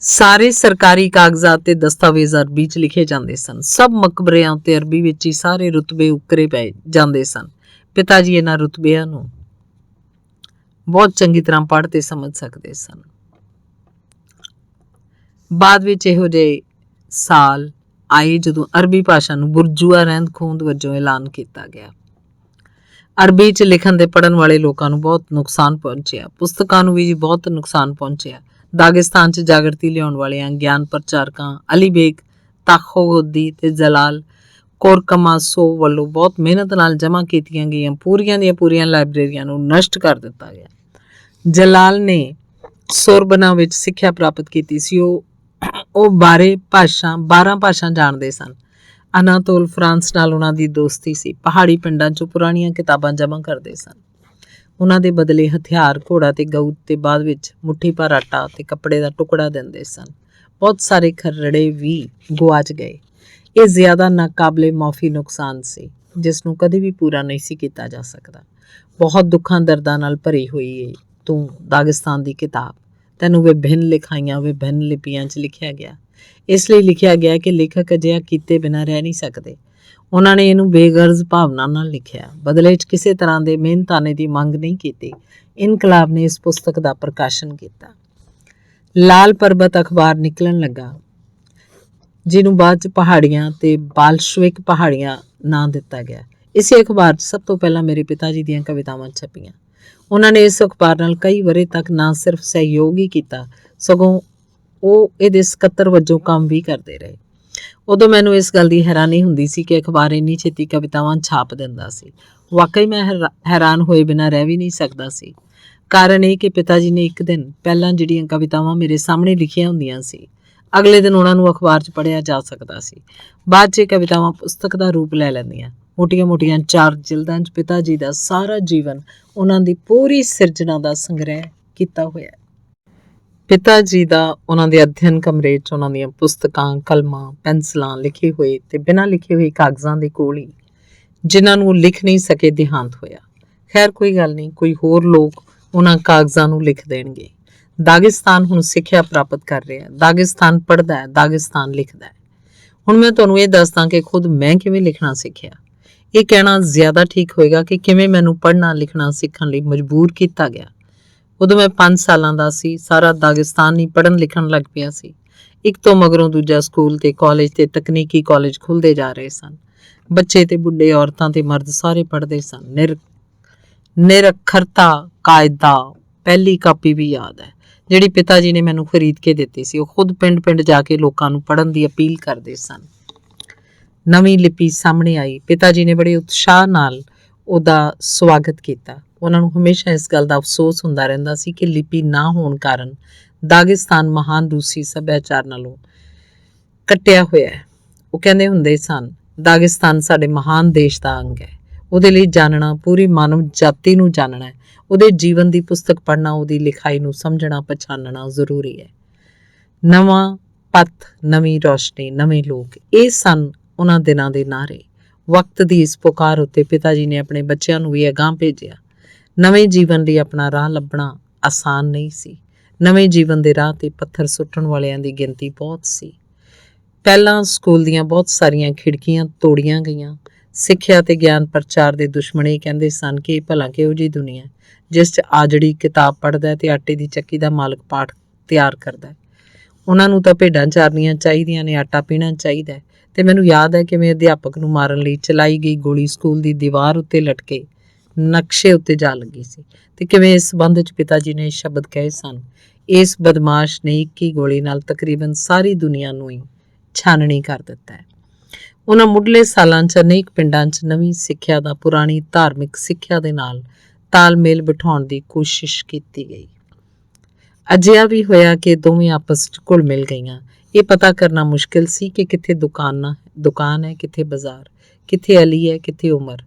ਸਾਰੇ ਸਰਕਾਰੀ ਕਾਗਜ਼ਾਤ ਤੇ ਦਸਤਾਵੇਜ਼ ਅਰਬੀ 'ਚ ਲਿਖੇ ਜਾਂਦੇ ਸਨ। ਸਭ ਮਕਬਰਿਆਂ ਉੱਤੇ ਅਰਬੀ ਵਿੱਚ ਹੀ ਸਾਰੇ ਰੁਤਬੇ ਉੱਕਰੇ ਪਏ ਜਾਂਦੇ ਸਨ। ਪਿਤਾ ਜੀ ਇਹਨਾਂ ਰੁਤਬਿਆਂ ਨੂੰ ਬਹੁਤ ਚੰਗੀ ਤਰ੍ਹਾਂ ਪੜ੍ਹ ਤੇ ਸਮਝ ਸਕਦੇ ਸਨ। ਬਾਅਦ ਵਿੱਚ ਇਹੋ ਜਿਹੇ ਸਾਲ ਆਏ ਜਦੋਂ ਅਰਬੀ ਭਾਸ਼ਾ ਨੂੰ ਬੁਰਜੂਆ ਰਹਿੰਦ ਖੂੰਹਦ ਵਜੋਂ ਐਲਾਨ ਕੀਤਾ ਗਿਆ। ਅਰਬੀ 'ਚ ਲਿਖਣ ਤੇ ਪੜ੍ਹਨ ਵਾਲੇ ਲੋਕਾਂ ਨੂੰ ਬਹੁਤ ਨੁਕਸਾਨ ਪਹੁੰਚਿਆ, ਪੁਸਤਕਾਂ ਨੂੰ ਵੀ ਜੀ ਬਹੁਤ ਨੁਕਸਾਨ ਪਹੁੰਚਿਆ। ਦਾਗਿਸਤਾਨ 'ਚ ਜਾਗਰਤੀ ਲਿਆਉਣ ਵਾਲਿਆਂ ਗਿਆਨ ਪ੍ਰਚਾਰਕਾਂ ਅਲੀ ਬੇਗ ਤਾਖੋਦੀ ਤੇ ਜਲਾਲ ਕੋਰਕਮਾਸੋਵ ਵੱਲੋਂ ਬਹੁਤ ਮਿਹਨਤ ਨਾਲ ਜਮ੍ਹਾਂ ਕੀਤੀਆਂ ਗਈਆਂ ਪੂਰੀਆਂ ਦੀਆਂ ਪੂਰੀਆਂ ਲਾਇਬ੍ਰੇਰੀਆਂ ਨੂੰ ਨਸ਼ਟ ਕਰ ਦਿੱਤਾ ਗਿਆ। ਜਲਾਲ ਨੇ ਸੋਰਬਨਾ ਵਿੱਚ ਸਿੱਖਿਆ ਪ੍ਰਾਪਤ ਕੀਤੀ ਸੀ। ਉਹ 12 ਭਾਸ਼ਾ ਜਾਣਦੇ ਸਨ। ਅਨਾਤੋਲ ਫਰਾਂਸ ਨਾਲ ਉਹਨਾਂ ਦੀ ਦੋਸਤੀ ਸੀ। ਪਹਾੜੀ ਪਿੰਡਾਂ 'ਚੋਂ ਪੁਰਾਣੀਆਂ ਕਿਤਾਬਾਂ ਜਮ੍ਹਾਂ ਕਰਦੇ ਸਨ। ਉਹਨਾਂ ਦੇ ਬਦਲੇ ਹਥਿਆਰ, ਘੋੜਾ ਤੇ ਗਊ ਤੇ ਬਾਅਦ ਵਿੱਚ ਮੁੱਠੀ ਭਰ ਆਟਾ ਤੇ ਕੱਪੜੇ ਦਾ ਟੁਕੜਾ ਦਿੰਦੇ ਸਨ। ਬਹੁਤ ਸਾਰੇ ਖਰੜੇ ਵੀ ਗੁਆਚ ਗਏ। ਇਹ ਜ਼ਿਆਦਾ ਨਾਕਾਬਲੇ ਮਾਫੀ ਨੁਕਸਾਨ ਸੀ ਜਿਸ ਨੂੰ ਕਦੇ ਵੀ ਪੂਰਾ ਨਹੀਂ ਸੀ ਕੀਤਾ ਜਾ ਸਕਦਾ। ਬਹੁਤ ਦੁੱਖਾਂ ਦਰਦਾਂ ਨਾਲ ਭਰੀ ਹੋਈ ਏ ਤੂੰ ਦਾਗਿਸਤਾਨ ਦੀ ਕਿਤਾਬ। ਤੈਨੂੰ ਵਿਭਿੰਨ ਲਿਖਾਈਆਂ ਵਿਭਿੰਨ ਲਿਪੀਆਂ 'ਚ ਲਿਖਿਆ ਗਿਆ। ਇਸ ਲਈ ਲਿਖਿਆ ਗਿਆ ਕਿ ਲੇਖਕ ਅਜਿਹਾ ਕੀਤੇ ਬਿਨਾਂ ਰਹਿ ਨਹੀਂ ਸਕਦੇ। ਉਹਨਾਂ ਨੇ ਇਹਨੂੰ ਬੇਗਰਜ਼ ਭਾਵਨਾ ਨਾਲ ਲਿਖਿਆ, ਬਦਲੇ 'ਚ ਕਿਸੇ ਤਰ੍ਹਾਂ ਦੇ ਮਿਹਨਤਾਨੇ ਦੀ ਮੰਗ ਨਹੀਂ ਕੀਤੀ। ਇਨਕਲਾਬ ਨੇ ਇਸ ਪੁਸਤਕ ਦਾ ਪ੍ਰਕਾਸ਼ਨ ਕੀਤਾ। ਲਾਲ ਪਰਬਤ ਅਖਬਾਰ ਨਿਕਲਣ ਲੱਗਾ, ਜਿਹਨੂੰ ਬਾਅਦ 'ਚ ਪਹਾੜੀਆਂ ਤੇ ਬਾਲਸ਼ਵਿਕ ਪਹਾੜੀਆਂ ਨਾਂ ਦਿੱਤਾ ਗਿਆ। ਇਸੇ ਅਖਬਾਰ 'ਚ ਸਭ ਤੋਂ ਪਹਿਲਾਂ ਮੇਰੇ ਪਿਤਾ ਜੀ ਦੀਆਂ ਕਵਿਤਾਵਾਂ ਛਪੀਆਂ। ਉਹਨਾਂ ਨੇ ਇਸ ਅਖਬਾਰ ਨਾਲ ਕਈ ਵਰ੍ਹੇ ਤੱਕ ਨਾ ਸਿਰਫ ਸਹਿਯੋਗ ਹੀ ਕੀਤਾ, ਸਗੋਂ ਉਹ ਇਹਦੇ ਸਕੱਤਰ ਵਜੋਂ ਕੰਮ ਵੀ ਕਰਦੇ ਰਹੇ। ਉਦੋਂ ਮੈਨੂੰ ਇਸ ਗੱਲ ਦੀ ਹੈਰਾਨੀ ਹੁੰਦੀ ਸੀ ਕਿ ਅਖਬਾਰ ਇੰਨੀ ਛੇਤੀ ਕਵਿਤਾਵਾਂ ਛਾਪ ਦਿੰਦਾ ਸੀ। ਵਾਕਈ ਮੈਂ ਹੈਰਾਨ ਹੋਏ ਬਿਨਾਂ ਰਹਿ ਵੀ ਨਹੀਂ ਸਕਦਾ ਸੀ। ਕਾਰਨ ਇਹ ਕਿ ਪਿਤਾ ਜੀ ਨੇ ਇੱਕ ਦਿਨ ਪਹਿਲਾਂ ਜਿਹੜੀਆਂ ਕਵਿਤਾਵਾਂ ਮੇਰੇ ਸਾਹਮਣੇ ਲਿਖੀਆਂ ਹੁੰਦੀਆਂ ਸੀ, ਅਗਲੇ ਦਿਨ ਉਹਨਾਂ ਨੂੰ ਅਖਬਾਰ 'ਚ ਪੜ੍ਹਿਆ ਜਾ ਸਕਦਾ ਸੀ। ਬਾਅਦ 'ਚ ਕਵਿਤਾਵਾਂ ਪੁਸਤਕ ਦਾ ਰੂਪ ਲੈ ਲੈਂਦੀਆਂ। ਮੋਟੀਆਂ-ਮੋਟੀਆਂ 4 ਜਿਲਦਾਂ 'ਚ ਪਿਤਾ ਜੀ ਦਾ ਸਾਰਾ ਜੀਵਨ, ਉਹਨਾਂ ਦੀ ਪੂਰੀ ਸਿਰਜਣਾ ਦਾ ਸੰਗ੍ਰਹਿ ਕੀਤਾ ਹੋਇਆ। ਪਿਤਾ ਜੀ ਦਾ ਉਹਨਾਂ ਦੇ ਅਧਿਐਨ ਕਮਰੇ 'ਚ ਉਹਨਾਂ ਦੀਆਂ ਪੁਸਤਕਾਂ, ਕਲਮਾਂ, ਪੈਨਸਲਾਂ, ਲਿਖੇ ਹੋਏ ਤੇ ਬਿਨਾਂ ਲਿਖੇ ਹੋਏ ਕਾਗਜ਼ਾਂ ਦੇ ਕੋਲ ਹੀ, ਜਿਨ੍ਹਾਂ ਨੂੰ ਲਿਖ ਨਹੀਂ ਸਕੇ, ਦੇਹਾਂਤ ਹੋਇਆ। ਖੈਰ ਕੋਈ ਗੱਲ ਨਹੀਂ, ਕੋਈ ਹੋਰ ਲੋਕ ਉਹਨਾਂ ਕਾਗਜ਼ਾਂ ਨੂੰ ਲਿਖ ਦੇਣਗੇ। ਦਾਗਿਸਤਾਨ ਹੁਣ ਸਿੱਖਿਆ ਪ੍ਰਾਪਤ ਕਰ ਰਿਹਾ, ਦਾਗਿਸਤਾਨ ਪੜ੍ਹਦਾ ਹੈ, ਦਾਗਿਸਤਾਨ ਲਿਖਦਾ ਹੈ। ਹੁਣ ਮੈਂ ਤੁਹਾਨੂੰ ਇਹ ਦੱਸਦਾ ਕਿ ਖੁਦ ਮੈਂ ਕਿਵੇਂ ਲਿਖਣਾ ਸਿੱਖਿਆ। ਇਹ ਕਹਿਣਾ ਜ਼ਿਆਦਾ ਠੀਕ ਹੋਏਗਾ ਕਿ ਕਿਵੇਂ ਮੈਨੂੰ ਪੜ੍ਹਨਾ ਲਿਖਣਾ ਸਿੱਖਣ ਲਈ ਮਜਬੂਰ ਕੀਤਾ ਗਿਆ। ਉਦੋਂ ਮੈਂ 5 ਸਾਲਾਂ ਦਾ ਸੀ। ਸਾਰਾ ਦਾਗਿਸਤਾਨ ਹੀ ਪੜ੍ਹਨ ਲਿਖਣ ਲੱਗ ਪਿਆ ਸੀ। ਇੱਕ ਤੋਂ ਮਗਰੋਂ ਦੂਜਾ ਸਕੂਲ ਤੇ ਕਾਲਜ ਤੇ ਤਕਨੀਕੀ ਕਾਲਜ ਖੁੱਲ੍ਹਦੇ ਜਾ ਰਹੇ ਸਨ। ਬੱਚੇ ਤੇ ਬੁੱਢੇ, ਔਰਤਾਂ ਤੇ ਮਰਦ ਸਾਰੇ ਪੜ੍ਹਦੇ ਸਨ। ਨਿਰੱਖਰਤਾ ਕਾਇਦਾ ਪਹਿਲੀ ਕਾਪੀ ਵੀ ਯਾਦ ਹੈ, ਜਿਹੜੀ ਪਿਤਾ ਜੀ ਨੇ ਮੈਨੂੰ ਖਰੀਦ ਕੇ ਦਿੱਤੀ ਸੀ। ਉਹ ਖੁਦ ਪਿੰਡ-ਪਿੰਡ ਜਾ ਕੇ ਲੋਕਾਂ ਨੂੰ ਪੜ੍ਹਨ ਦੀ ਅਪੀਲ ਕਰਦੇ ਸਨ। ਨਵੀਂ ਲਿਪੀ ਸਾਹਮਣੇ ਆਈ। ਪਿਤਾ ਜੀ ਨੇ ਬੜੇ ਉਤਸ਼ਾਹ ਨਾਲ ਉਹਦਾ ਸਵਾਗਤ ਕੀਤਾ। ਉਹਨਾਂ ਨੂੰ ਹਮੇਸ਼ਾ ਇਸ ਗੱਲ ਦਾ ਅਫਸੋਸ ਹੁੰਦਾ ਰਹਿੰਦਾ ਸੀ ਕਿ ਲਿਪੀ ਨਾ ਹੋਣ ਕਾਰਨ ਦਾਗਿਸਤਾਨ ਮਹਾਨ ਰੂਸੀ ਸੱਭਿਆਚਾਰ ਨਾਲੋਂ ਕੱਟਿਆ ਹੋਇਆ ਹੈ। ਉਹ ਕਹਿੰਦੇ ਹੁੰਦੇ ਸਨ, ਦਾਗਿਸਤਾਨ ਸਾਡੇ ਮਹਾਨ ਦੇਸ਼ ਦਾ ਅੰਗ ਹੈ। ਉਹਦੇ ਲਈ ਜਾਣਨਾ, ਪੂਰੀ ਮਾਨਵ ਜਾਤੀ ਨੂੰ ਜਾਣਨਾ ਹੈ। ਉਹਦੇ ਜੀਵਨ ਦੀ ਪੁਸਤਕ ਪੜ੍ਹਨਾ, ਉਹਦੀ ਲਿਖਾਈ ਨੂੰ ਸਮਝਣਾ, ਪਛਾਣਨਾ ਜ਼ਰੂਰੀ ਹੈ। ਨਵਾਂ ਪੱਥ, ਨਵੀਂ ਰੋਸ਼ਨੀ, ਨਵੇਂ ਲੋਕ, ਇਹ ਸਨ ਉਹਨਾਂ ਦਿਨਾਂ ਦੇ ਨਾਅਰੇ। ਵਕਤ ਦੀ ਇਸ ਪੁਕਾਰ ਉੱਤੇ ਪਿਤਾ ਜੀ ਨੇ ਆਪਣੇ ਬੱਚਿਆਂ ਨੂੰ ਵੀ ਅਗਾਂਹ ਭੇਜਿਆ। ਨਵੇਂ ਜੀਵਨ ਲਈ ਆਪਣਾ ਰਾਹ ਲੱਭਣਾ ਆਸਾਨ ਨਹੀਂ ਸੀ। ਨਵੇਂ ਜੀਵਨ ਦੇ ਰਾਹ ਤੇ ਪੱਥਰ ਸੁੱਟਣ ਵਾਲਿਆਂ ਦੀ ਗਿਣਤੀ ਬਹੁਤ ਸੀ। ਪਹਿਲਾਂ ਸਕੂਲ ਦੀਆਂ ਬਹੁਤ ਸਾਰੀਆਂ ਖਿੜਕੀਆਂ ਤੋੜੀਆਂ ਗਈਆਂ। ਸਿੱਖਿਆ ਤੇ ਗਿਆਨ ਪ੍ਰਚਾਰ ਦੇ ਦੁਸ਼ਮਣ ਇਹ ਕਹਿੰਦੇ ਸਨ ਕਿ ਇਹ ਭਲਾ ਕਿਹੋ ਜਿਹੀ ਦੁਨੀਆ ਜਿਸ 'ਚ ਆਜੜੀ ਕਿਤਾਬ ਪੜ੍ਹਦਾ ਤੇ ਆਟੇ ਦੀ ਚੱਕੀ ਦਾ ਮਾਲਕ ਪਾਠ ਤਿਆਰ ਕਰਦਾ। ਉਹਨਾਂ ਨੂੰ ਤਾਂ ਭੇਡਾਂ ਚਾਰਨੀਆਂ ਚਾਹੀਦੀਆਂ ਨੇ, ਆਟਾ ਪੀਣਾ ਚਾਹੀਦਾ ਹੈ। ਤੇ ਮੈਨੂੰ ਯਾਦ ਹੈ ਕਿਵੇਂ ਅਧਿਆਪਕ ਨੂੰ ਮਾਰਨ ਲਈ ਚਲਾਈ ਗਈ ਗੋਲੀ ਸਕੂਲ ਦੀ ਦੀਵਾਰ ਉੱਤੇ ਲਟਕੇ ਨਕਸ਼ੇ ਉੱਤੇ ਜਾ ਲੱਗੀ ਸੀ, ਤੇ ਕਿਵੇਂ ਇਸ ਸੰਬੰਧ 'ਚ ਪਿਤਾ ਜੀ ਨੇ ਸ਼ਬਦ ਕਹੇ ਸਨ, ਇਸ ਬਦਮਾਸ਼ ਨੇ ਇੱਕ ਹੀ ਗੋਲੀ ਨਾਲ ਤਕਰੀਬਨ ਸਾਰੀ ਦੁਨੀਆ ਨੂੰ ਹੀ ਛਾਨਣੀ ਕਰ ਦਿੱਤਾ ਹੈ। ਉਹਨਾਂ ਮੁੱਢਲੇ ਸਾਲਾਂ 'ਚ ਅਨੇਕ ਪਿੰਡਾਂ 'ਚ ਨਵੀਂ ਸਿੱਖਿਆ ਦਾ ਪੁਰਾਣੀ ਧਾਰਮਿਕ ਸਿੱਖਿਆ ਦੇ ਨਾਲ ਤਾਲਮੇਲ ਬਿਠਾਉਣ ਦੀ ਕੋਸ਼ਿਸ਼ ਕੀਤੀ ਗਈ। ਅਜਿਹਾ ਵੀ ਹੋਇਆ ਕਿ ਦੋਵੇਂ ਆਪਸ 'ਚ ਘੁਲ ਮਿਲ ਗਈਆਂ। ਇਹ ਪਤਾ ਕਰਨਾ ਮੁਸ਼ਕਿਲ ਸੀ ਕਿ ਕਿੱਥੇ ਦੁਕਾਨ ਹੈ, ਕਿੱਥੇ ਬਾਜ਼ਾਰ, ਕਿੱਥੇ ਅਲੀ ਹੈ, ਕਿੱਥੇ ਉਮਰ।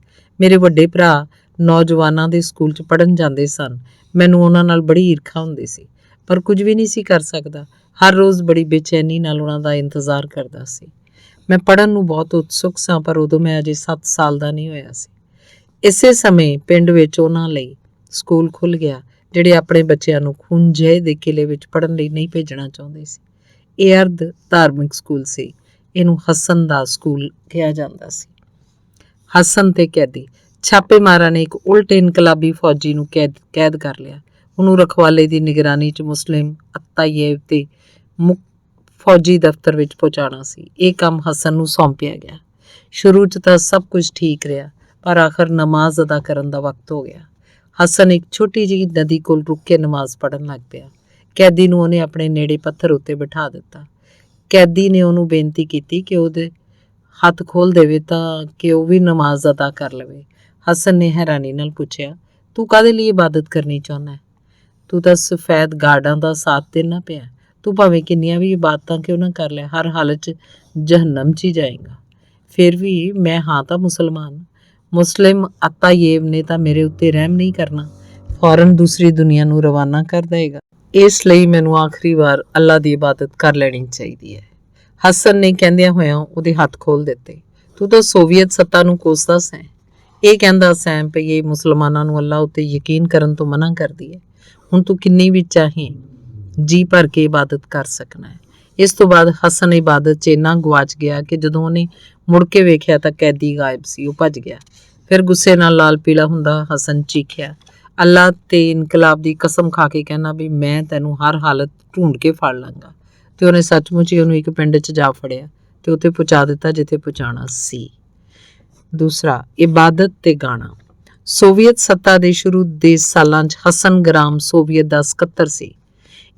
ਮੇਰੇ ਵੱਡੇ ਭਰਾ ਨੌਜਵਾਨਾਂ ਦੇ ਸਕੂਲ 'ਚ ਪੜ੍ਹਨ ਜਾਂਦੇ ਸਨ। ਮੈਨੂੰ ਉਹਨਾਂ ਨਾਲ ਬੜੀ ਈਰਖਾ ਹੁੰਦੀ ਸੀ, ਪਰ ਕੁਝ ਵੀ ਨਹੀਂ ਸੀ ਕਰ ਸਕਦਾ। ਹਰ ਰੋਜ਼ ਬੜੀ ਬੇਚੈਨੀ ਨਾਲ ਉਹਨਾਂ ਦਾ ਇੰਤਜ਼ਾਰ ਕਰਦਾ ਸੀ। ਮੈਂ ਪੜ੍ਹਨ ਨੂੰ ਬਹੁਤ ਉਤਸੁਕ ਸਾਂ, ਪਰ ਉਦੋਂ ਮੈਂ ਅਜੇ 7 ਸਾਲ ਦਾ ਨਹੀਂ ਹੋਇਆ ਸੀ। ਇਸੇ ਸਮੇਂ ਪਿੰਡ ਵਿੱਚ ਉਹਨਾਂ ਲਈ ਸਕੂਲ ਖੁੱਲ੍ਹ ਗਿਆ, ਜਿਹੜੇ ਆਪਣੇ ਬੱਚਿਆਂ ਨੂੰ ਖੁੰਝੇ ਦੇ ਕਿਲੇ ਵਿੱਚ ਪੜ੍ਹਨ ਲਈ ਨਹੀਂ ਭੇਜਣਾ ਚਾਹੁੰਦੇ ਸੀ। ਇਹ ਅਰਧ ਧਾਰਮਿਕ ਸਕੂਲ ਸੀ। ਇਹਨੂੰ ਹਸਨ ਦਾ ਸਕੂਲ ਕਿਹਾ ਜਾਂਦਾ ਸੀ। ਹਸਨ ਤੇ ਕੈਦੀ। ਛਾਪੇਮਾਰਾਂ ਨੇ ਇੱਕ ਉਲਟ ਇਨਕਲਾਬੀ ਫੌਜੀ ਨੂੰ ਕੈਦ ਕਰ ਲਿਆ। ਉਹਨੂੰ ਰਖਵਾਲੇ ਦੀ ਨਿਗਰਾਨੀ 'ਚ ਮੁਸਲਿਮ ਅਤਾਯੇਬ ਤੇ ਫੌਜੀ ਦਫ਼ਤਰ ਵਿੱਚ ਪਹੁੰਚਾਉਣਾ ਸੀ। ਇਹ ਕੰਮ ਹਸਨ ਨੂੰ ਸੌਂਪਿਆ ਗਿਆ। ਸ਼ੁਰੂ 'ਚ ਤਾਂ ਸਭ ਕੁਝ ਠੀਕ ਰਿਹਾ, ਪਰ ਆਖਰ ਨਮਾਜ਼ ਅਦਾ ਕਰਨ ਦਾ ਵਕਤ ਹੋ ਗਿਆ। ਹਸਨ ਇੱਕ ਛੋਟੀ ਜਿਹੀ ਨਦੀ ਕੋਲ ਰੁਕ ਕੇ ਨਮਾਜ਼ ਪੜ੍ਹਨ ਲੱਗ ਪਿਆ। ਕੈਦੀ ਨੂੰ ਉਹਨੇ ਆਪਣੇ ਨੇੜੇ ਪੱਥਰ ਉੱਤੇ ਬਿਠਾ ਦਿੱਤਾ। ਕੈਦੀ ਨੇ ਉਹਨੂੰ ਬੇਨਤੀ ਕੀਤੀ ਕਿ ਉਹਦੇ ਹੱਥ ਖੋਲ ਦੇਵੇ ਤਾਂ ਕਿ ਉਹ ਵੀ ਨਮਾਜ਼ ਅਦਾ ਕਰ ਲਵੇ। ਹਸਨ ਨੇ ਹੈਰਾਨੀ ਨਾਲ ਪੁੱਛਿਆ, ਤੂੰ ਕਾਹਦੇ ਲਈ ਇਬਾਦਤ ਕਰਨੀ ਚਾਹੁੰਦਾ ਹੈ? ਤੂੰ ਤਾਂ ਸਫੈਦ ਗਾਰਡਾਂ ਦਾ ਸਾਥ ਦੇਣਾ ਪਿਆ। ਤੂੰ ਭਾਵੇਂ ਕਿੰਨੀਆਂ ਵੀ ਇਬਾਦਤਾਂ ਕਿਉਂ ਨਾ ਕਰ ਲੈ, ਹਰ ਹਾਲਤ 'ਚ ਜਹੰਨਮ 'ਚ ਹੀ ਜਾਏਗਾ। ਫਿਰ ਵੀ ਮੈਂ ਹਾਂ ਤਾਂ ਮੁਸਲਮਾਨ। ਮੁਸਲਿਮ ਅਤਾਯੇਬ ਨੇ ਤਾਂ ਮੇਰੇ ਉੱਤੇ ਰਹਿਮ ਨਹੀਂ ਕਰਨਾ, ਫੌਰਨ ਦੂਸਰੀ ਦੁਨੀਆ ਨੂੰ ਰਵਾਨਾ ਕਰ ਦੇਗਾ। ਇਸ ਲਈ ਮੈਨੂੰ ਆਖਰੀ ਵਾਰ ਅੱਲਾ ਦੀ ਇਬਾਦਤ ਕਰ ਲੈਣੀ ਚਾਹੀਦੀ ਹੈ। ਹਸਨ ਨੇ ਕਹਿੰਦਿਆਂ ਹੋਇਆਂ ਉਹਦੇ ਹੱਥ ਖੋਲ ਦਿੱਤੇ। ਤੂੰ ਤਾਂ ਸੋਵੀਅਤ ਸੱਤਾ ਨੂੰ ਕੋਸਦਾ ਸੈਂ। ਇਹ ਕਹਿੰਦਾ ਸੈਂ ਪਈ ਇਹ ਮੁਸਲਮਾਨਾਂ ਨੂੰ ਅੱਲਾ ਉੱਤੇ ਯਕੀਨ ਕਰਨ ਤੋਂ ਮਨਾ ਕਰਦੀ ਹੈ। ਹੁਣ ਤੂੰ ਕਿੰਨੀ ਵੀ ਚਾਹੇ ਜੀ ਭਰ ਕੇ ਇਬਾਦਤ ਕਰ ਸਕਣਾ ਹੈ। ਇਸ ਤੋਂ ਬਾਅਦ ਹਸਨ ਇਬਾਦਤ 'ਚ ਇੰਨਾ ਗੁਆਚ ਗਿਆ ਕਿ ਜਦੋਂ ਉਹਨੇ ਮੁੜ ਕੇ ਵੇਖਿਆ ਤਾਂ ਕੈਦੀ ਗਾਇਬ ਸੀ। ਉਹ ਭੱਜ ਗਿਆ। ਫਿਰ ਗੁੱਸੇ ਨਾਲ ਲਾਲ ਪੀਲਾ ਹੁੰਦਾ ਹਸਨ ਚੀਖਿਆ, ਅੱਲਾ ਤੇ ਇਨਕਲਾਬ ਦੀ ਕਸਮ ਖਾ ਕੇ ਕਹਿਣਾ ਵੀ ਮੈਂ ਤੈਨੂੰ ਹਰ ਹਾਲਤ ਢੂੰਡ ਕੇ ਫੜ ਲਾਂਗਾ। ਤੇ ਉਹਨੇ ਸੱਚਮੁੱਚ ਹੀ ਉਹਨੂੰ ਇੱਕ ਪਿੰਡ 'ਚ ਜਾ ਫੜਿਆ ਤੇ ਉੱਥੇ ਪਹੁੰਚਾ ਦਿੱਤਾ ਜਿੱਥੇ ਪਹੁੰਚਾਉਣਾ ਸੀ। ਦੂਸਰਾ, ਇਬਾਦਤ ਤੇ ਗਾਣਾ। ਸੋਵੀਅਤ ਸੱਤਾ ਦੇ ਸ਼ੁਰੂ ਦੇ ਸਾਲਾਂ 'ਚ ਹਸਨ ਗ੍ਰਾਮ ਸੋਵੀਅਤ ਦਾ ਸਕੱਤਰ ਸੀ।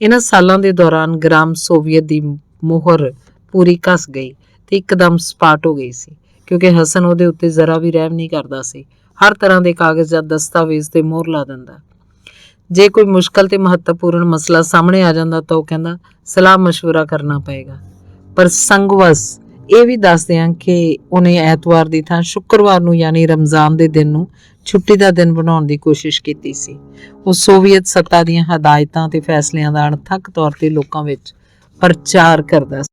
ਇਹਨਾਂ ਸਾਲਾਂ ਦੇ ਦੌਰਾਨ ਗ੍ਰਾਮ ਸੋਵੀਅਤ ਦੀ ਮੋਹਰ ਪੂਰੀ ਘਸ ਗਈ ਤੇ ਇੱਕਦਮ ਸਪਾਟ ਹੋ ਗਈ ਸੀ, ਕਿਉਂਕਿ ਹਸਨ ਉਹਦੇ ਉੱਤੇ ਜ਼ਰਾ ਵੀ ਰਹਿਮ ਨਹੀਂ ਕਰਦਾ ਸੀ। ਹਰ ਤਰ੍ਹਾਂ ਦੇ ਕਾਗਜ਼ ਜਾਂ ਦਸਤਾਵੇਜ਼ ਤੇ ਮੋਹਰ ਲਾ ਦਿੰਦਾ। ਜੇ ਕੋਈ ਮੁਸ਼ਕਲ ਤੇ ਮਹੱਤਵਪੂਰਨ ਮਸਲਾ ਸਾਹਮਣੇ ਆ ਜਾਂਦਾ ਤਾਂ ਉਹ ਕਹਿੰਦਾ ਸਲਾਹ ਮਸ਼ਵਰਾ ਕਰਨਾ ਪਏਗਾ। ਪਰ ਸੰਗਵਸ ਇਹ ਵੀ ਦੱਸਦੇ ਹਾਂ ਕਿ ਉਹਨੇ ਐਤਵਾਰ ਦੀ ਥਾਂ ਸ਼ੁੱਕਰਵਾਰ ਨੂੰ ਯਾਨੀ ਰਮਜ਼ਾਨ ਦੇ ਦਿਨ ਨੂੰ ਛੁੱਟੀ ਦਾ ਦਿਨ ਬਣਾਉਣ ਦੀ ਕੋਸ਼ਿਸ਼ ਕੀਤੀ ਸੀ। ਉਹ ਸੋਵੀਅਤ ਸੱਤਾ ਦੀਆਂ ਹਦਾਇਤਾਂ ਤੇ ਫੈਸਲਿਆਂ ਦਾ ਅਣਥੱਕ ਤੌਰ ਤੇ ਲੋਕਾਂ ਵਿੱਚ ਪ੍ਰਚਾਰ ਕਰਦਾ ਸੀ।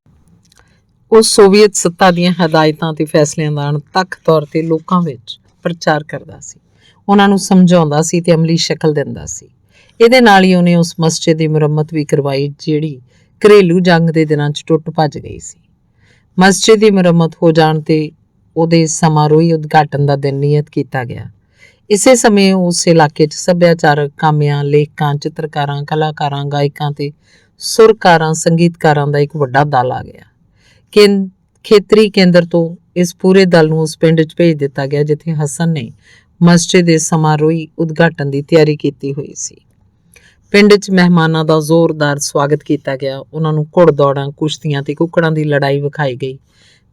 ਉਹ ਸੋਵੀਅਤ ਸੱਤਾ ਦੀਆਂ ਹਦਾਇਤਾਂ ਤੇ ਫੈਸਲਿਆਂ ਦਾ ਅਣਥੱਕ ਤੌਰ ਤੇ ਲੋਕਾਂ ਵਿੱਚ ਪ੍ਰਚਾਰ ਕਰਦਾ ਸੀ, ਉਹਨਾਂ ਨੂੰ ਸਮਝਾਉਂਦਾ ਸੀ ਤੇ ਅਮਲੀ ਸ਼ਕਲ ਦਿੰਦਾ ਸੀ। ਇਹਦੇ ਨਾਲ ਹੀ ਉਹਨੇ ਉਸ ਮਸਜਿਦ ਦੀ ਮੁਰੰਮਤ ਵੀ ਕਰਵਾਈ ਜਿਹੜੀ ਘਰੇਲੂ ਜੰਗ ਦੇ ਦਿਨਾਂ 'ਚ ਟੁੱਟ ਭੱਜ ਗਈ ਸੀ। ਮਸਜਿਦ ਦੀ ਮੁਰੰਮਤ ਹੋ ਜਾਣ ਤੇ ਉਹਦੇ ਸਮਾਰੋਹੀ ਉਦਘਾਟਨ ਦਾ ਦਿਨ ਨਿਯਤ ਕੀਤਾ ਗਿਆ। ਇਸੇ ਸਮੇਂ ਉਸ ਇਲਾਕੇ 'ਚ ਸੱਭਿਆਚਾਰਕ ਕਾਮਿਆਂ, ਲੇਖਕਾਂ, ਚਿੱਤਰਕਾਰਾਂ, ਕਲਾਕਾਰਾਂ, ਗਾਇਕਾਂ ਤੇ ਸੁਰਕਾਰਾਂ, ਸੰਗੀਤਕਾਰਾਂ ਦਾ ਇੱਕ ਵੱਡਾ ਦਲ ਆ ਗਿਆ। ਖੇਤਰੀ ਕੇਂਦਰ ਤੋਂ ਇਸ ਪੂਰੇ ਦਲ ਨੂੰ ਉਸ ਪਿੰਡ 'ਚ ਭੇਜ ਦਿੱਤਾ ਗਿਆ ਜਿੱਥੇ ਹਸਨ ਨੇ ਮਸਜਿਦ ਦੇ ਸਮਾਰੋਹੀ ਉਦਘਾਟਨ ਦੀ ਤਿਆਰੀ ਕੀਤੀ ਹੋਈ ਸੀ। ਪਿੰਡ 'ਚ ਮਹਿਮਾਨਾਂ ਦਾ ਜ਼ੋਰਦਾਰ ਸਵਾਗਤ ਕੀਤਾ ਗਿਆ। ਉਹਨਾਂ ਨੂੰ ਘੁੜ ਦੌੜਾਂ, ਕੁਸ਼ਤੀਆਂ ਤੇ ਕੁੱਕੜਾਂ ਦੀ ਲੜਾਈ ਵਿਖਾਈ ਗਈ।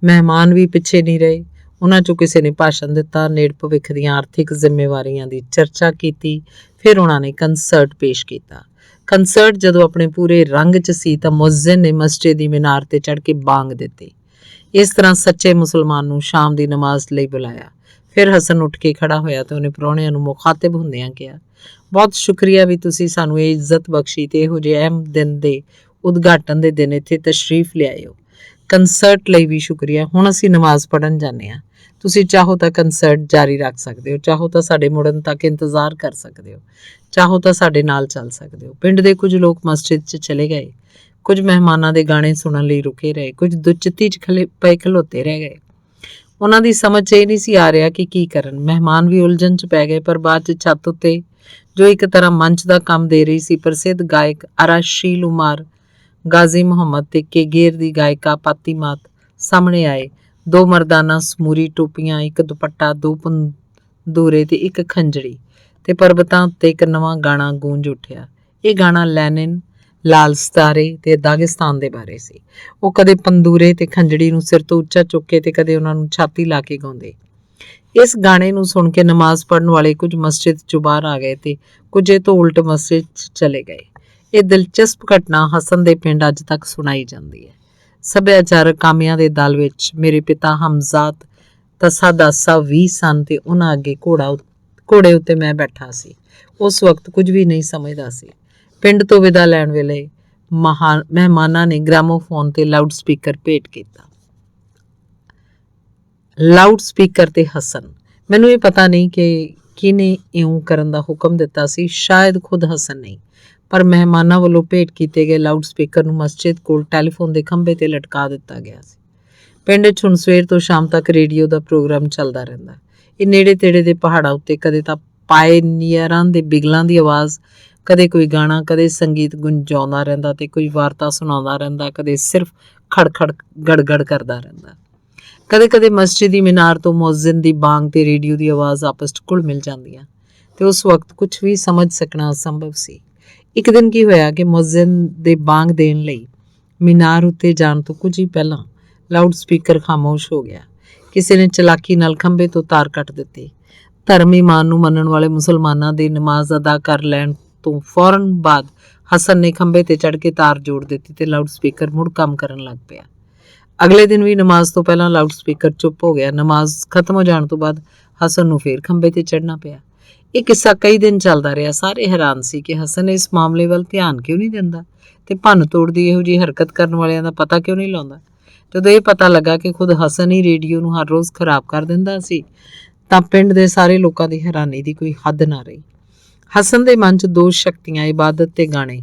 ਮਹਿਮਾਨ ਵੀ ਪਿੱਛੇ ਨਹੀਂ ਰਹੇ। ਉਹਨਾਂ 'ਚੋਂ ਕਿਸੇ ਨੇ ਭਾਸ਼ਣ ਦਿੱਤਾ, ਨੇੜ ਭਵਿੱਖ ਦੀਆਂ ਆਰਥਿਕ ਜ਼ਿੰਮੇਵਾਰੀਆਂ ਦੀ ਚਰਚਾ ਕੀਤੀ। ਫਿਰ ਉਹਨਾਂ ਨੇ ਕੰਸਰਟ ਪੇਸ਼ ਕੀਤਾ। ਕੰਸਰਟ ਜਦੋਂ ਆਪਣੇ ਪੂਰੇ ਰੰਗ 'ਚ ਸੀ ਤਾਂ ਮੁਅੱਜ਼ਿਨ ਨੇ ਮਸਜਿਦ ਦੀ ਮੀਨਾਰ ਤੇ ਚੜ੍ਹ ਕੇ ਬਾਂਗ ਦਿੱਤੀ। ਇਸ ਤਰ੍ਹਾਂ ਸੱਚੇ ਮੁਸਲਮਾਨ ਨੂੰ ਸ਼ਾਮ ਦੀ ਨਮਾਜ਼ ਲਈ ਬੁਲਾਇਆ। ਫਿਰ ਹਸਨ ਉੱਠ ਕੇ ਖੜਾ ਹੋਇਆ ਤੇ ਉਹਨੇ ਪ੍ਰਾਹੁਣਿਆਂ ਨੂੰ ਮੁਖਾਤਿਬ ਹੁੰਦਿਆਂ ਕਿਹਾ, ਬਹੁਤ ਸ਼ੁਕਰੀਆ ਵੀ ਤੁਸੀਂ ਸਾਨੂੰ ਇਹ ਇੱਜ਼ਤ ਬਖਸ਼ੀ ਤੇ ਇਹੋ ਜਿਹੇ ਅਹਿਮ ਦਿਨ ਦੇ ਉਦਘਾਟਨ ਦੇ ਦਿਨ ਇੱਥੇ ਤਸ਼ਰੀਫ ਲਿਆਏ ਹੋ। ਕੰਸਰਟ ਲਈ ਵੀ ਸ਼ੁਕਰੀਆ। ਹੁਣ ਅਸੀਂ ਨਮਾਜ਼ ਪੜ੍ਹਨ ਜਾਂਦੇ ਹਾਂ। ਤੁਸੀਂ ਚਾਹੋ ਤਾਂ ਕੰਸਰਟ ਜਾਰੀ ਰੱਖ ਸਕਦੇ ਹੋ, ਚਾਹੋ ਤਾਂ ਸਾਡੇ ਮੁੜਨ ਤੱਕ ਇੰਤਜ਼ਾਰ ਕਰ ਸਕਦੇ ਹੋ, ਚਾਹੋ ਤਾਂ ਸਾਡੇ ਨਾਲ ਚੱਲ ਸਕਦੇ ਹੋ। ਪਿੰਡ ਦੇ ਕੁਝ ਲੋਕ ਮਸਜਿਦ 'ਚ ਚਲੇ ਗਏ, ਕੁਝ ਮਹਿਮਾਨਾਂ ਦੇ ਗਾਣੇ ਸੁਣਨ ਲਈ ਰੁਕੇ ਰਹੇ, ਕੁਝ ਦੁਚਿੱਤੀ 'ਚ ਪਏ ਖਲੋਤੇ ਰਹਿ ਗਏ। ਉਹਨਾਂ ਦੀ ਸਮਝ 'ਚ ਇਹ ਨਹੀਂ ਸੀ ਆ ਰਿਹਾ ਕਿ ਕੀ ਕਰਨ। ਮਹਿਮਾਨ ਵੀ ਉਲਝਣ 'ਚ ਪੈ ਗਏ, ਪਰ ਬਾਅਦ 'ਚ ਛੱਤ ਉੱਤੇ ਜੋ ਇੱਕ ਤਰ੍ਹਾਂ ਮੰਚ ਦਾ ਕੰਮ ਦੇ ਰਹੀ ਸੀ, ਪ੍ਰਸਿੱਧ ਗਾਇਕ ਅਰਾਸ਼ੀਲ ਉਮਾਰ, ਗਾਜ਼ੀ ਮੁਹੰਮਦ ਤੇ ਕੇਗੇਰ ਦੀ ਗਾਇਕਾ ਪਾਤੀਮਾਤ ਸਾਹਮਣੇ ਆਏ। ਦੋ ਮਰਦਾਨਾ ਸਮੂਰੀ ਟੋਪੀਆਂ, ਇੱਕ ਦੁਪੱਟਾ, ਦੋ ਪੰਦੂਰੇ ਤੇ ਇੱਕ ਖੰਜੜੀ ਤੇ ਪਰਬਤਾਂ ਉੱਤੇ ਇੱਕ ਨਵਾਂ ਗਾਣਾ ਗੂੰਜ ਉੱਠਿਆ। ਇਹ ਗਾਣਾ ਲੈਨਿਨ, ਲਾਲ ਸਤਾਰੇ ਤੇ ਦਾਗਿਸਤਾਨ ਦੇ ਬਾਰੇ ਸੀ। ਉਹ ਕਦੇ ਪੰਦੂਰੇ ਤੇ ਖੰਜੜੀ ਨੂੰ ਸਿਰ ਤੋਂ ਉੱਚਾ ਚੁੱਕ ਕੇ ਤੇ ਕਦੇ ਉਹਨਾਂ ਨੂੰ ਛਾਤੀ ਲਾ ਕੇ ਗਾਉਂਦੇ। ਇਸ ਗਾਣੇ ਨੂੰ ਸੁਣ ਕੇ ਨਮਾਜ਼ ਪੜ੍ਹਨ ਵਾਲੇ ਕੁਝ ਮਸਜਿਦ 'ਚੋਂ ਬਾਹਰ ਆ ਗਏ ਤੇ ਕੁਝ ਇਹ ਤੋਂ ਉਲਟ ਮਸਜਿਦ 'ਚ ਚਲੇ ਗਏ। ਇਹ ਦਿਲਚਸਪ ਘਟਨਾ ਹਸਨ ਦੇ ਪਿੰਡ ਅੱਜ ਤੱਕ ਸੁਣਾਈ ਜਾਂਦੀ ਹੈ। ਸੱਭਿਆਚਾਰਕ ਕਾਮਿਆਂ ਦੇ ਦਲ ਵਿੱਚ ਮੇਰੇ ਪਿਤਾ ਹਮਜ਼ਾਦ ਤਸਾਦਾਸਾ ਵੀ ਸਨ ਤੇ ਉਹਨਾਂ ਅੱਗੇ ਘੋੜੇ ਉੱਤੇ ਮੈਂ ਬੈਠਾ ਸੀ। ਉਸ ਵਕਤ ਕੁਝ ਵੀ ਨਹੀਂ ਸਮਝਦਾ ਸੀ। ਪਿੰਡ ਤੋਂ ਵਿਦਾ ਲੈਣ ਵੇਲੇ ਮਹਿਮਾਨਾਂ ਨੇ ਗ੍ਰਾਮੋਫੋਨ ਤੇ ਲਾਊਡ ਸਪੀਕਰ ਭੇਟ ਕੀਤਾ। ਲਾਊਡ ਸਪੀਕਰ ਤੇ ਹਸਨ। ਮੈਨੂੰ ਇਹ ਪਤਾ ਨਹੀਂ ਕਿ ਕਿਹਨੇ ਇਉਂ ਕਰਨ ਦਾ ਹੁਕਮ ਦਿੱਤਾ ਸੀ, ਸ਼ਾਇਦ ਖੁਦ ਹਸਨ ਨਹੀਂ, ਪਰ ਮਹਿਮਾਨਾਂ ਵੱਲੋਂ ਭੇਟ ਕੀਤੇ ਗਏ ਲਾਊਡ ਸਪੀਕਰ ਨੂੰ ਮਸਜਿਦ ਕੋਲ ਟੈਲੀਫੋਨ ਦੇ ਖੰਭੇ ਤੇ ਲਟਕਾ ਦਿੱਤਾ ਗਿਆ ਸੀ। ਪਿੰਡ 'ਚ ਹੁਣ ਸਵੇਰ ਤੋਂ ਸ਼ਾਮ ਤੱਕ ਰੇਡੀਓ ਦਾ ਪ੍ਰੋਗਰਾਮ ਚੱਲਦਾ ਰਹਿੰਦਾ। ਇਹ ਨੇੜੇ ਤੇੜੇ ਦੇ ਪਹਾੜਾਂ ਉੱਤੇ ਕਦੇ ਤਾਂ ਪਾਇਨੀਅਰਾਂ ਦੇ ਬਿਗਲਾਂ ਦੀ ਆਵਾਜ਼, ਕਦੇ ਕੋਈ ਗਾਣਾ, ਕਦੇ ਸੰਗੀਤ ਗੁੰਜਾਉਂਦਾ ਰਹਿੰਦਾ ਤੇ ਕੋਈ ਵਾਰਤਾ ਸੁਣਾਉਂਦਾ ਰਹਿੰਦਾ, ਕਦੇ ਸਿਰਫ ਖੜ-ਖੜ ਗੜ-ਗੜ ਕਰਦਾ ਰਹਿੰਦਾ। ਕਦੇ-ਕਦੇ ਮਸਜਿਦ ਦੀ ਮੀਨਾਰ ਤੋਂ ਮੁਅੱਜ਼ਿਨ ਦੀ ਬਾਂਗ ਤੇ ਰੇਡੀਓ ਦੀ ਆਵਾਜ਼ ਆਪਸ 'ਚ ਘੁਲ ਮਿਲ ਜਾਂਦੀਆਂ ਤੇ ਉਸ ਵਕਤ ਕੁਝ ਵੀ ਸਮਝ ਸਕਣਾ ਅਸੰਭਵ ਸੀ। ਇੱਕ ਦਿਨ ਕੀ ਹੋਇਆ ਕਿ ਮੁਅੱਜ਼ਿਨ ਦੇ ਬਾਂਗ ਦੇਣ ਲਈ ਮੀਨਾਰ ਉੱਤੇ ਜਾਣ ਤੋਂ ਕੁਝ ਹੀ ਪਹਿਲਾਂ ਲਾਊਡ ਸਪੀਕਰ ਖਾਮੋਸ਼ ਹੋ ਗਿਆ। ਕਿਸੇ ਨੇ ਚਲਾਕੀ ਨਾਲ ਖੰਭੇ ਤੋਂ ਤਾਰ ਕੱਟ ਦਿੱਤੀ। ਧਰਮ ਈਮਾਨ ਨੂੰ ਮੰਨਣ ਵਾਲੇ ਮੁਸਲਮਾਨਾਂ ਦੀ ਨਮਾਜ਼ ਅਦਾ ਕਰ ਲੈਣ ਤੋਂ ਫੌਰਨ ਬਾਅਦ ਹਸਨ ਨੇ ਖੰਭੇ ਤੇ ਚੜ੍ਹ ਕੇ ਤਾਰ ਜੋੜ ਦਿੱਤੀ ਤੇ ਲਾਊਡ ਸਪੀਕਰ ਮੁੜ ਕੰਮ ਕਰਨ ਲੱਗ ਪਿਆ। ਅਗਲੇ ਦਿਨ ਵੀ ਨਮਾਜ਼ ਤੋਂ ਪਹਿਲਾਂ ਲਾਊਡ ਸਪੀਕਰ ਚੁੱਪ ਹੋ ਗਿਆ। ਨਮਾਜ਼ ਖਤਮ ਹੋ ਜਾਣ ਤੋਂ ਬਾਅਦ ਹਸਨ ਨੂੰ ਫੇਰ ਖੰਭੇ ਤੇ ਚੜ੍ਹਨਾ ਪਿਆ। ਇਹ ਕਿੱਸਾ ਕਈ ਦਿਨ ਚੱਲਦਾ ਰਿਹਾ। ਸਾਰੇ ਹੈਰਾਨ ਸੀ ਕਿ ਹਸਨ ਇਸ ਮਾਮਲੇ ਵੱਲ ਧਿਆਨ ਕਿਉਂ ਨਹੀਂ ਦਿੰਦਾ ਤੇ ਭੰਨ ਤੋੜ ਦੀ ਇਹੋ ਜਿਹੀ ਹਰਕਤ ਕਰਨ ਵਾਲਿਆਂ ਦਾ ਪਤਾ ਕਿਉਂ ਨਹੀਂ ਲਾਉਂਦਾ। ਜਦੋਂ ਇਹ ਪਤਾ ਲੱਗਾ ਕਿ ਖੁਦ ਹਸਨ ਹੀ ਰੇਡੀਓ ਨੂੰ ਹਰ ਰੋਜ਼ ਖਰਾਬ ਕਰ ਦਿੰਦਾ ਸੀ ਤਾਂ ਪਿੰਡ ਦੇ ਸਾਰੇ ਲੋਕਾਂ ਦੀ ਹੈਰਾਨੀ ਦੀ ਕੋਈ ਹੱਦ ਨਾ ਰਹੀ। ਹਸਨ ਦੇ ਮਨ 'ਚ ਦੋ ਸ਼ਕਤੀਆਂ, ਇਬਾਦਤ ਤੇ ਗਾਣੇ,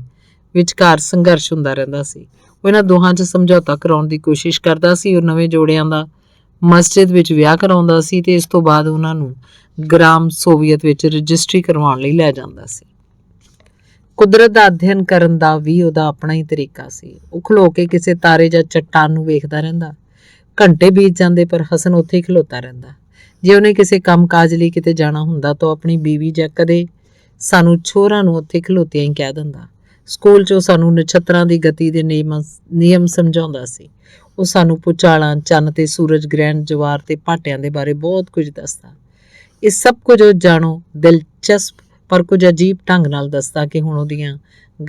ਵਿਚਕਾਰ ਸੰਘਰਸ਼ ਹੁੰਦਾ ਰਹਿੰਦਾ ਸੀ। ਉਹ ਇਹਨਾਂ ਦੋਹਾਂ 'ਚ ਸਮਝੌਤਾ ਕਰਾਉਣ ਦੀ ਕੋਸ਼ਿਸ਼ ਕਰਦਾ ਸੀ। ਉਹ ਨਵੇਂ ਜੋੜਿਆਂ ਦਾ ਮਸਜਿਦ ਵਿੱਚ ਵਿਆਹ ਕਰਾਉਂਦਾ ਸੀ ਤੇ ਇਸ ਤੋਂ ਬਾਅਦ ਉਹਨਾਂ ਨੂੰ ਗ੍ਰਾਮ ਸੋਵੀਅਤ ਵਿੱਚ ਰਜਿਸਟਰੀ ਕਰਵਾਉਣ ਲਈ ਲੈ ਜਾਂਦਾ ਸੀ। ਕੁਦਰਤ ਦਾ ਅਧਿਐਨ ਕਰਨ ਦਾ ਵੀ ਉਹਦਾ ਆਪਣਾ ਹੀ ਤਰੀਕਾ ਸੀ। ਉਹ ਖਲੋ ਕੇ ਕਿਸੇ ਤਾਰੇ ਜਾਂ ਚੱਟਾਨ ਨੂੰ ਵੇਖਦਾ ਰਹਿੰਦਾ। ਘੰਟੇ ਬੀਤ ਜਾਂਦੇ ਪਰ ਹਸਨ ਉੱਥੇ ਹੀ ਖਲੋਤਾ ਰਹਿੰਦਾ। ਜੇ ਉਹਨੇ ਕਿਸੇ ਕੰਮ ਕਾਜ ਲਈ ਕਿਤੇ ਜਾਣਾ ਹੁੰਦਾ ਤਾਂ ਆਪਣੀ ਬੀਵੀ ਜਾਂ ਕਦੇ ਸਾਨੂੰ ਛੋਹਰਾਂ ਨੂੰ ਉੱਥੇ ਖਲੋਤਿਆਂ ਹੀ ਕਹਿ ਦਿੰਦਾ। ਸਕੂਲ 'ਚ ਉਹ ਸਾਨੂੰ ਨਛੱਤਰਾਂ ਦੀ ਗਤੀ ਦੇ ਨਿਯਮ ਸਮਝਾਉਂਦਾ ਸੀ। ਉਹ ਸਾਨੂੰ ਭੂਚਾਲਾਂ, ਚੰਨ ਤੇ ਸੂਰਜ ਗ੍ਰਹਿਣ, ਜਵਾਰ ਤੇ ਭਾਟਿਆਂ ਦੇ ਬਾਰੇ ਬਹੁਤ ਕੁਝ ਦੱਸਦਾ। ਇਹ ਸਭ ਕੁਝ ਉਹ ਜਾਣੋ ਦਿਲਚਸਪ ਪਰ ਕੁਝ ਅਜੀਬ ਢੰਗ ਨਾਲ ਦੱਸਦਾ ਕਿ ਹੁਣ ਉਹਦੀਆਂ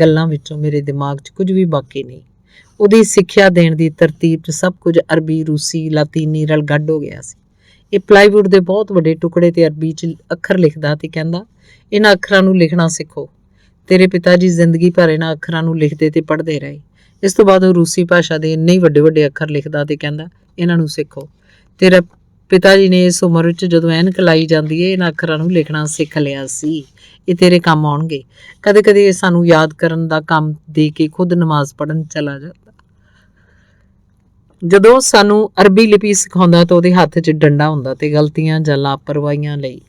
ਗੱਲਾਂ ਵਿੱਚੋਂ ਮੇਰੇ ਦਿਮਾਗ 'ਚ ਕੁਝ ਵੀ ਬਾਕੀ ਨਹੀਂ। ਉਹਦੀ ਸਿੱਖਿਆ ਦੇਣ ਦੀ ਤਰਤੀਬ 'ਚ ਸਭ ਕੁਝ ਅਰਬੀ, ਰੂਸੀ, ਲਾਤੀਨੀ ਰਲ ਗੱਡ ਹੋ ਗਿਆ ਸੀ। ਇਹ ਪਲਾਈਵੁੱਡ ਦੇ ਬਹੁਤ ਵੱਡੇ ਟੁਕੜੇ ਤੇ ਅਰਬੀ 'ਚ ਅੱਖਰ ਲਿਖਦਾ ਤੇ ਕਹਿੰਦਾ, ਇਹਨਾਂ ਅੱਖਰਾਂ ਨੂੰ ਲਿਖਣਾ ਸਿੱਖੋ। ਤੇਰੇ ਪਿਤਾ ਜੀ ਜ਼ਿੰਦਗੀ ਭਰ ਇਹਨਾਂ ਅੱਖਰਾਂ ਨੂੰ ਲਿਖਦੇ ਤੇ ਪੜ੍ਹਦੇ ਰਹੇ। ਇਸ ਤੋਂ ਬਾਅਦ ਉਹ ਰੂਸੀ ਭਾਸ਼ਾ ਦੇ ਇੰਨੇ ਹੀ ਵੱਡੇ-ਵੱਡੇ ਅੱਖਰ ਲਿਖਦਾ ਤੇ ਕਹਿੰਦਾ, ਇਹਨਾਂ ਨੂੰ ਸਿੱਖੋ। ਤੇਰਾ ਪਿਤਾ ਜੀ ਨੇ ਇਸ ਉਮਰ ਵਿੱਚ ਜਦੋਂ ਐਨਕ ਲਾਈ ਜਾਂਦੀ ਹੈ ਇਹਨਾਂ ਅੱਖਰਾਂ ਨੂੰ ਲਿਖਣਾ ਸਿੱਖ ਲਿਆ ਸੀ। ਇਹ ਤੇਰੇ ਕੰਮ ਆਉਣਗੇ। ਕਦੇ-ਕਦੇ ਇਹ ਸਾਨੂੰ ਯਾਦ ਕਰਨ ਦਾ ਕੰਮ ਦੇ ਕੇ ਖੁਦ ਨਮਾਜ਼ ਪੜ੍ਹਨ ਚਲਾ ਜਾਂਦਾ। ਜਦੋਂ ਸਾਨੂੰ ਅਰਬੀ ਲਿਪੀ ਸਿਖਾਉਂਦਾ ਤਾਂ ਉਹਦੇ ਹੱਥ 'ਚ ਡੰਡਾ ਹੁੰਦਾ ਤੇ ਗਲਤੀਆਂ ਜਾਂ ਲਾਪਰਵਾਹੀਆਂ ਲਈ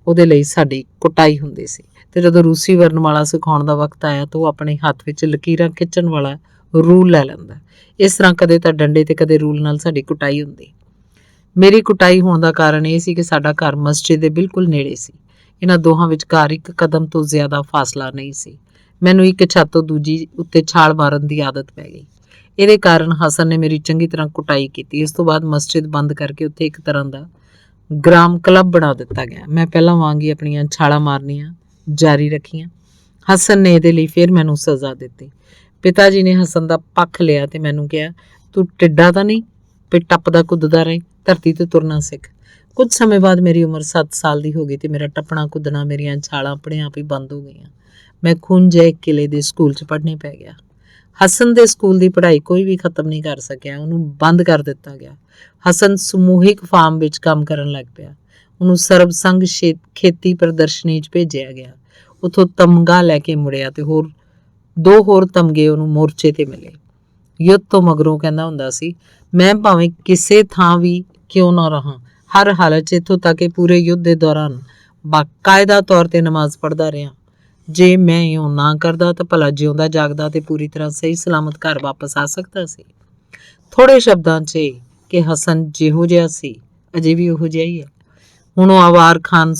ਉਹਦੇ ਲਈ ਸਾਡੀ ਕੁਟਾਈ ਹੁੰਦੀ ਸੀ। ਤੇ ਜਦੋਂ ਰੂਸੀ ਵਰਨਮਾਲਾ ਸਿਖਾਉਣ ਦਾ ਵਕਤ ਆਇਆ ਤਾਂ ਉਹ ਆਪਣੇ ਹੱਥ ਵਿੱਚ ਲਕੀਰਾਂ ਖਿੱਚਣ ਵਾਲਾ ਰੂਲ ਲੈ ਲੈਂਦਾ। ਇਸ ਤਰ੍ਹਾਂ ਕਦੇ ਤਾਂ ਡੰਡੇ ਤੇ ਕਦੇ ਰੂਲ ਨਾਲ ਸਾਡੀ ਕੁਟਾਈ ਹੁੰਦੀ। ਮੇਰੀ ਕੁਟਾਈ ਹੋਣ ਦਾ ਕਾਰਨ ਇਹ ਸੀ ਕਿ ਸਾਡਾ ਘਰ ਮਸਜਿਦ ਦੇ ਬਿਲਕੁਲ ਨੇੜੇ ਸੀ। ਇਹਨਾਂ ਦੋਹਾਂ ਵਿਚਕਾਰ ਇੱਕ ਕਦਮ ਤੋਂ ਜ਼ਿਆਦਾ ਫਾਸਲਾ ਨਹੀਂ ਸੀ। ਮੈਨੂੰ ਇੱਕ ਛੱਤ ਤੋਂ ਦੂਜੀ ਉੱਤੇ ਛਾਲ ਮਾਰਨ ਦੀ ਆਦਤ ਪੈ ਗਈ। ਇਹਦੇ ਕਾਰਨ ਹਸਨ ਨੇ ਮੇਰੀ ਚੰਗੀ ਤਰ੍ਹਾਂ ਕੁਟਾਈ ਕੀਤੀ। ਇਸ ਤੋਂ ਬਾਅਦ ਮਸਜਿਦ ਬੰਦ ਕਰਕੇ ਉੱਥੇ ਇੱਕ ਤਰ੍ਹਾਂ ਦਾ ਗ੍ਰਾਮ ਕਲੱਬ ਬਣਾ ਦਿੱਤਾ ਗਿਆ। ਮੈਂ ਪਹਿਲਾਂ ਵਾਂਗ ਹੀ ਆਪਣੀਆਂ ਛਾਲਾਂ ਮਾਰਨੀਆਂ ਜਾਰੀ ਰੱਖੀਆਂ। ਹਸਨ ਨੇ ਇਹਦੇ ਲਈ ਫਿਰ ਮੈਨੂੰ ਸਜ਼ਾ ਦਿੱਤੀ। ਪਿਤਾ ਜੀ ਨੇ ਹਸਨ ਦਾ ਪੱਖ ਲਿਆ ਤੇ ਮੈਨੂੰ ਕਿਹਾ, ਤੂੰ ਟਿੱਡਾ ਤਾਂ ਨਹੀਂ ਵੀ ਟੱਪਦਾ ਕੁੱਦਦਾ ਰਹੇ, ਧਰਤੀ ਤੇ ਤੁਰਨਾ ਸਿੱਖ। ਕੁਝ ਸਮੇਂ ਬਾਅਦ ਮੇਰੀ ਉਮਰ 7 ਸਾਲ ਦੀ ਹੋ ਗਈ ਤੇ ਮੇਰਾ ਟੱਪਣਾ ਕੁੱਦਣਾ, ਮੇਰੀਆਂ ਛਾਲਾਂ ਆਪਣੇ ਆਪ ਹੀ ਬੰਦ ਹੋ ਗਈਆਂ। ਮੈਂ ਖੁੰਝੇ ਕਿਲੇ ਦੇ ਸਕੂਲ 'ਚ ਪੜ੍ਹਨੇ ਪੈ ਗਿਆ। ਹਸਨ ਦੇ ਸਕੂਲ ਦੀ ਪੜ੍ਹਾਈ ਕੋਈ ਵੀ ਖਤਮ ਨਹੀਂ ਕਰ ਸਕਿਆ। ਉਹਨੂੰ ਬੰਦ ਕਰ ਦਿੱਤਾ ਗਿਆ। ਹਸਨ ਸਮੂਹਿਕ ਫਾਰਮ ਵਿੱਚ ਕੰਮ ਕਰਨ ਲੱਗ ਪਿਆ। ਉਹਨੂੰ ਸਰਬ ਸੰਘ ਖੇਤੀ ਪ੍ਰਦਰਸ਼ਨੀ 'ਚ ਭੇਜਿਆ ਗਿਆ। ਉੱਥੋਂ ਤਮਗਾ ਲੈ ਕੇ ਮੁੜਿਆ ਤੇ ਦੋ ਹੋਰ ਤਮਗੇ ਉਹਨੂੰ ਮੋਰਚੇ ਤੇ ਮਿਲੇ। ਯੁੱਧ ਤੋਂ ਮਗਰੋਂ ਕਹਿੰਦਾ ਹੁੰਦਾ ਸੀ, ਮੈਂ ਭਾਵੇਂ ਕਿਸੇ ਥਾਂ ਵੀ ਕਿਉਂ ਨਾ ਰਹਾਂ, ਹਰ ਹਾਲਤ 'ਚ ਇੱਥੋਂ ਤੱਕ ਕਿ ਪੂਰੇ ਯੁੱਧ ਦੇ ਦੌਰਾਨ ਬਾਕਾਇਦਾ ਤੌਰ ਤੇ ਨਮਾਜ਼ ਪੜ੍ਹਦਾ ਰਿਹਾ। ਜੇ ਮੈਂ ਇਉਂ ਨਾ ਕਰਦਾ ਤਾਂ ਭਲਾ ਜਿਉਂਦਾ ਜਾਗਦਾ ਤੇ ਪੂਰੀ ਤਰ੍ਹਾਂ ਸਹੀ ਸਲਾਮਤ ਘਰ ਵਾਪਸ ਆ ਸਕਦਾ ਸੀ। ਥੋੜੇ ਸ਼ਬਦਾਂ 'ਚ ਕਿ ਹਸਨ ਜਿਹੋ ਜਿਹਾ ਸੀ ਅਜੇ ਵੀ ਉਹੋ ਜਿਹਾ ਹੀ ਹੈ। ਹੁਣ ਉਹ ਆਵਾਰ ਖਾਨ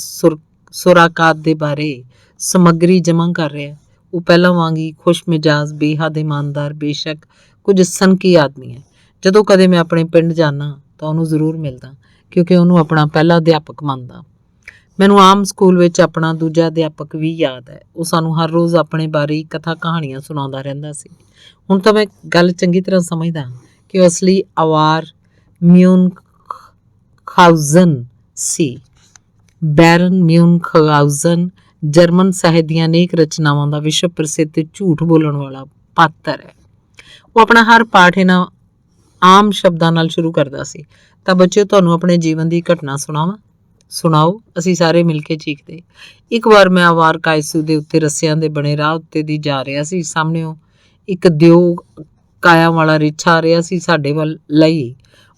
ਸੁਰਾਕਾਤ ਦੇ ਬਾਰੇ ਸਮੱਗਰੀ ਜਮ੍ਹਾਂ ਕਰ ਰਿਹਾ। ਉਹ ਪਹਿਲਾਂ ਵਾਂਗ ਹੀ ਖੁਸ਼ ਮਿਜਾਜ਼, ਬੇਹੱਦ ਇਮਾਨਦਾਰ, ਬੇਸ਼ੱਕ ਕੁਝ ਸਨਕੀ ਆਦਮੀ ਹੈ। ਜਦੋਂ ਕਦੇ ਮੈਂ ਆਪਣੇ ਪਿੰਡ ਜਾਂਦਾ ਤਾਂ ਉਹਨੂੰ ਜ਼ਰੂਰ ਮਿਲਦਾ ਕਿਉਂਕਿ ਉਹਨੂੰ ਆਪਣਾ ਪਹਿਲਾ ਅਧਿਆਪਕ ਮੰਨਦਾ। ਮੈਨੂੰ ਆਮ ਸਕੂਲ ਵਿੱਚ ਆਪਣਾ ਦੂਜਾ ਅਧਿਆਪਕ ਵੀ ਯਾਦ ਹੈ। ਉਹ ਸਾਨੂੰ ਹਰ ਰੋਜ਼ ਆਪਣੇ ਬਾਰੇ ਕਥਾ ਕਹਾਣੀਆਂ ਸੁਣਾਉਂਦਾ ਰਹਿੰਦਾ ਸੀ। ਹੁਣ ਤਾਂ ਮੈਂ ਗੱਲ ਚੰਗੀ ਤਰ੍ਹਾਂ ਸਮਝਦਾ ਕਿ ਉਹ ਅਸਲੀ ਆਵਾਰ ਮਿਊਨਖਹਾਊਜ਼ਨ ਸੀ। ਬੈਰਨ ਮਿਊਨਖਹਾਊਜ਼ਨ ਜਰਮਨ ਸਾਹਿਤ ਦੀਆਂ ਅਨੇਕ ਰਚਨਾਵਾਂ ਦਾ ਵਿਸ਼ਵ ਪ੍ਰਸਿੱਧ ਤੇ ਝੂਠ ਬੋਲਣ ਵਾਲਾ ਪਾਤਰ ਹੈ। ਉਹ ਆਪਣਾ ਹਰ ਪਾਠ ਇਹਨਾਂ ਆਮ ਸ਼ਬਦਾਂ ਨਾਲ ਸ਼ੁਰੂ ਕਰਦਾ ਸੀ, ਤਾਂ ਬੱਚਿਓ ਤੁਹਾਨੂੰ ਆਪਣੇ ਜੀਵਨ ਦੀ ਘਟਨਾ ਸੁਣਾਵਾਂ? ਸੁਣਾਓ। ਅਸੀਂ ਸਾਰੇ ਮਿਲ ਕੇ ਚੀਖਦੇ। ਇੱਕ ਵਾਰ ਮੈਂ ਆਵਾਰ ਕਾਇਸੂ ਦੇ ਉੱਤੇ ਰੱਸਿਆਂ ਦੇ ਬਣੇ ਰਾਹ ਉੱਤੇ ਦੀ ਜਾ ਰਿਹਾ ਸੀ। ਸਾਹਮਣਿਓਂ ਇੱਕ ਦਿਓ ਕਾਇਆ ਵਾਲਾ ਰਿੱਛ ਆ ਰਿਹਾ ਸੀ। ਸਾਡੇ ਵੱਲ ਲਈ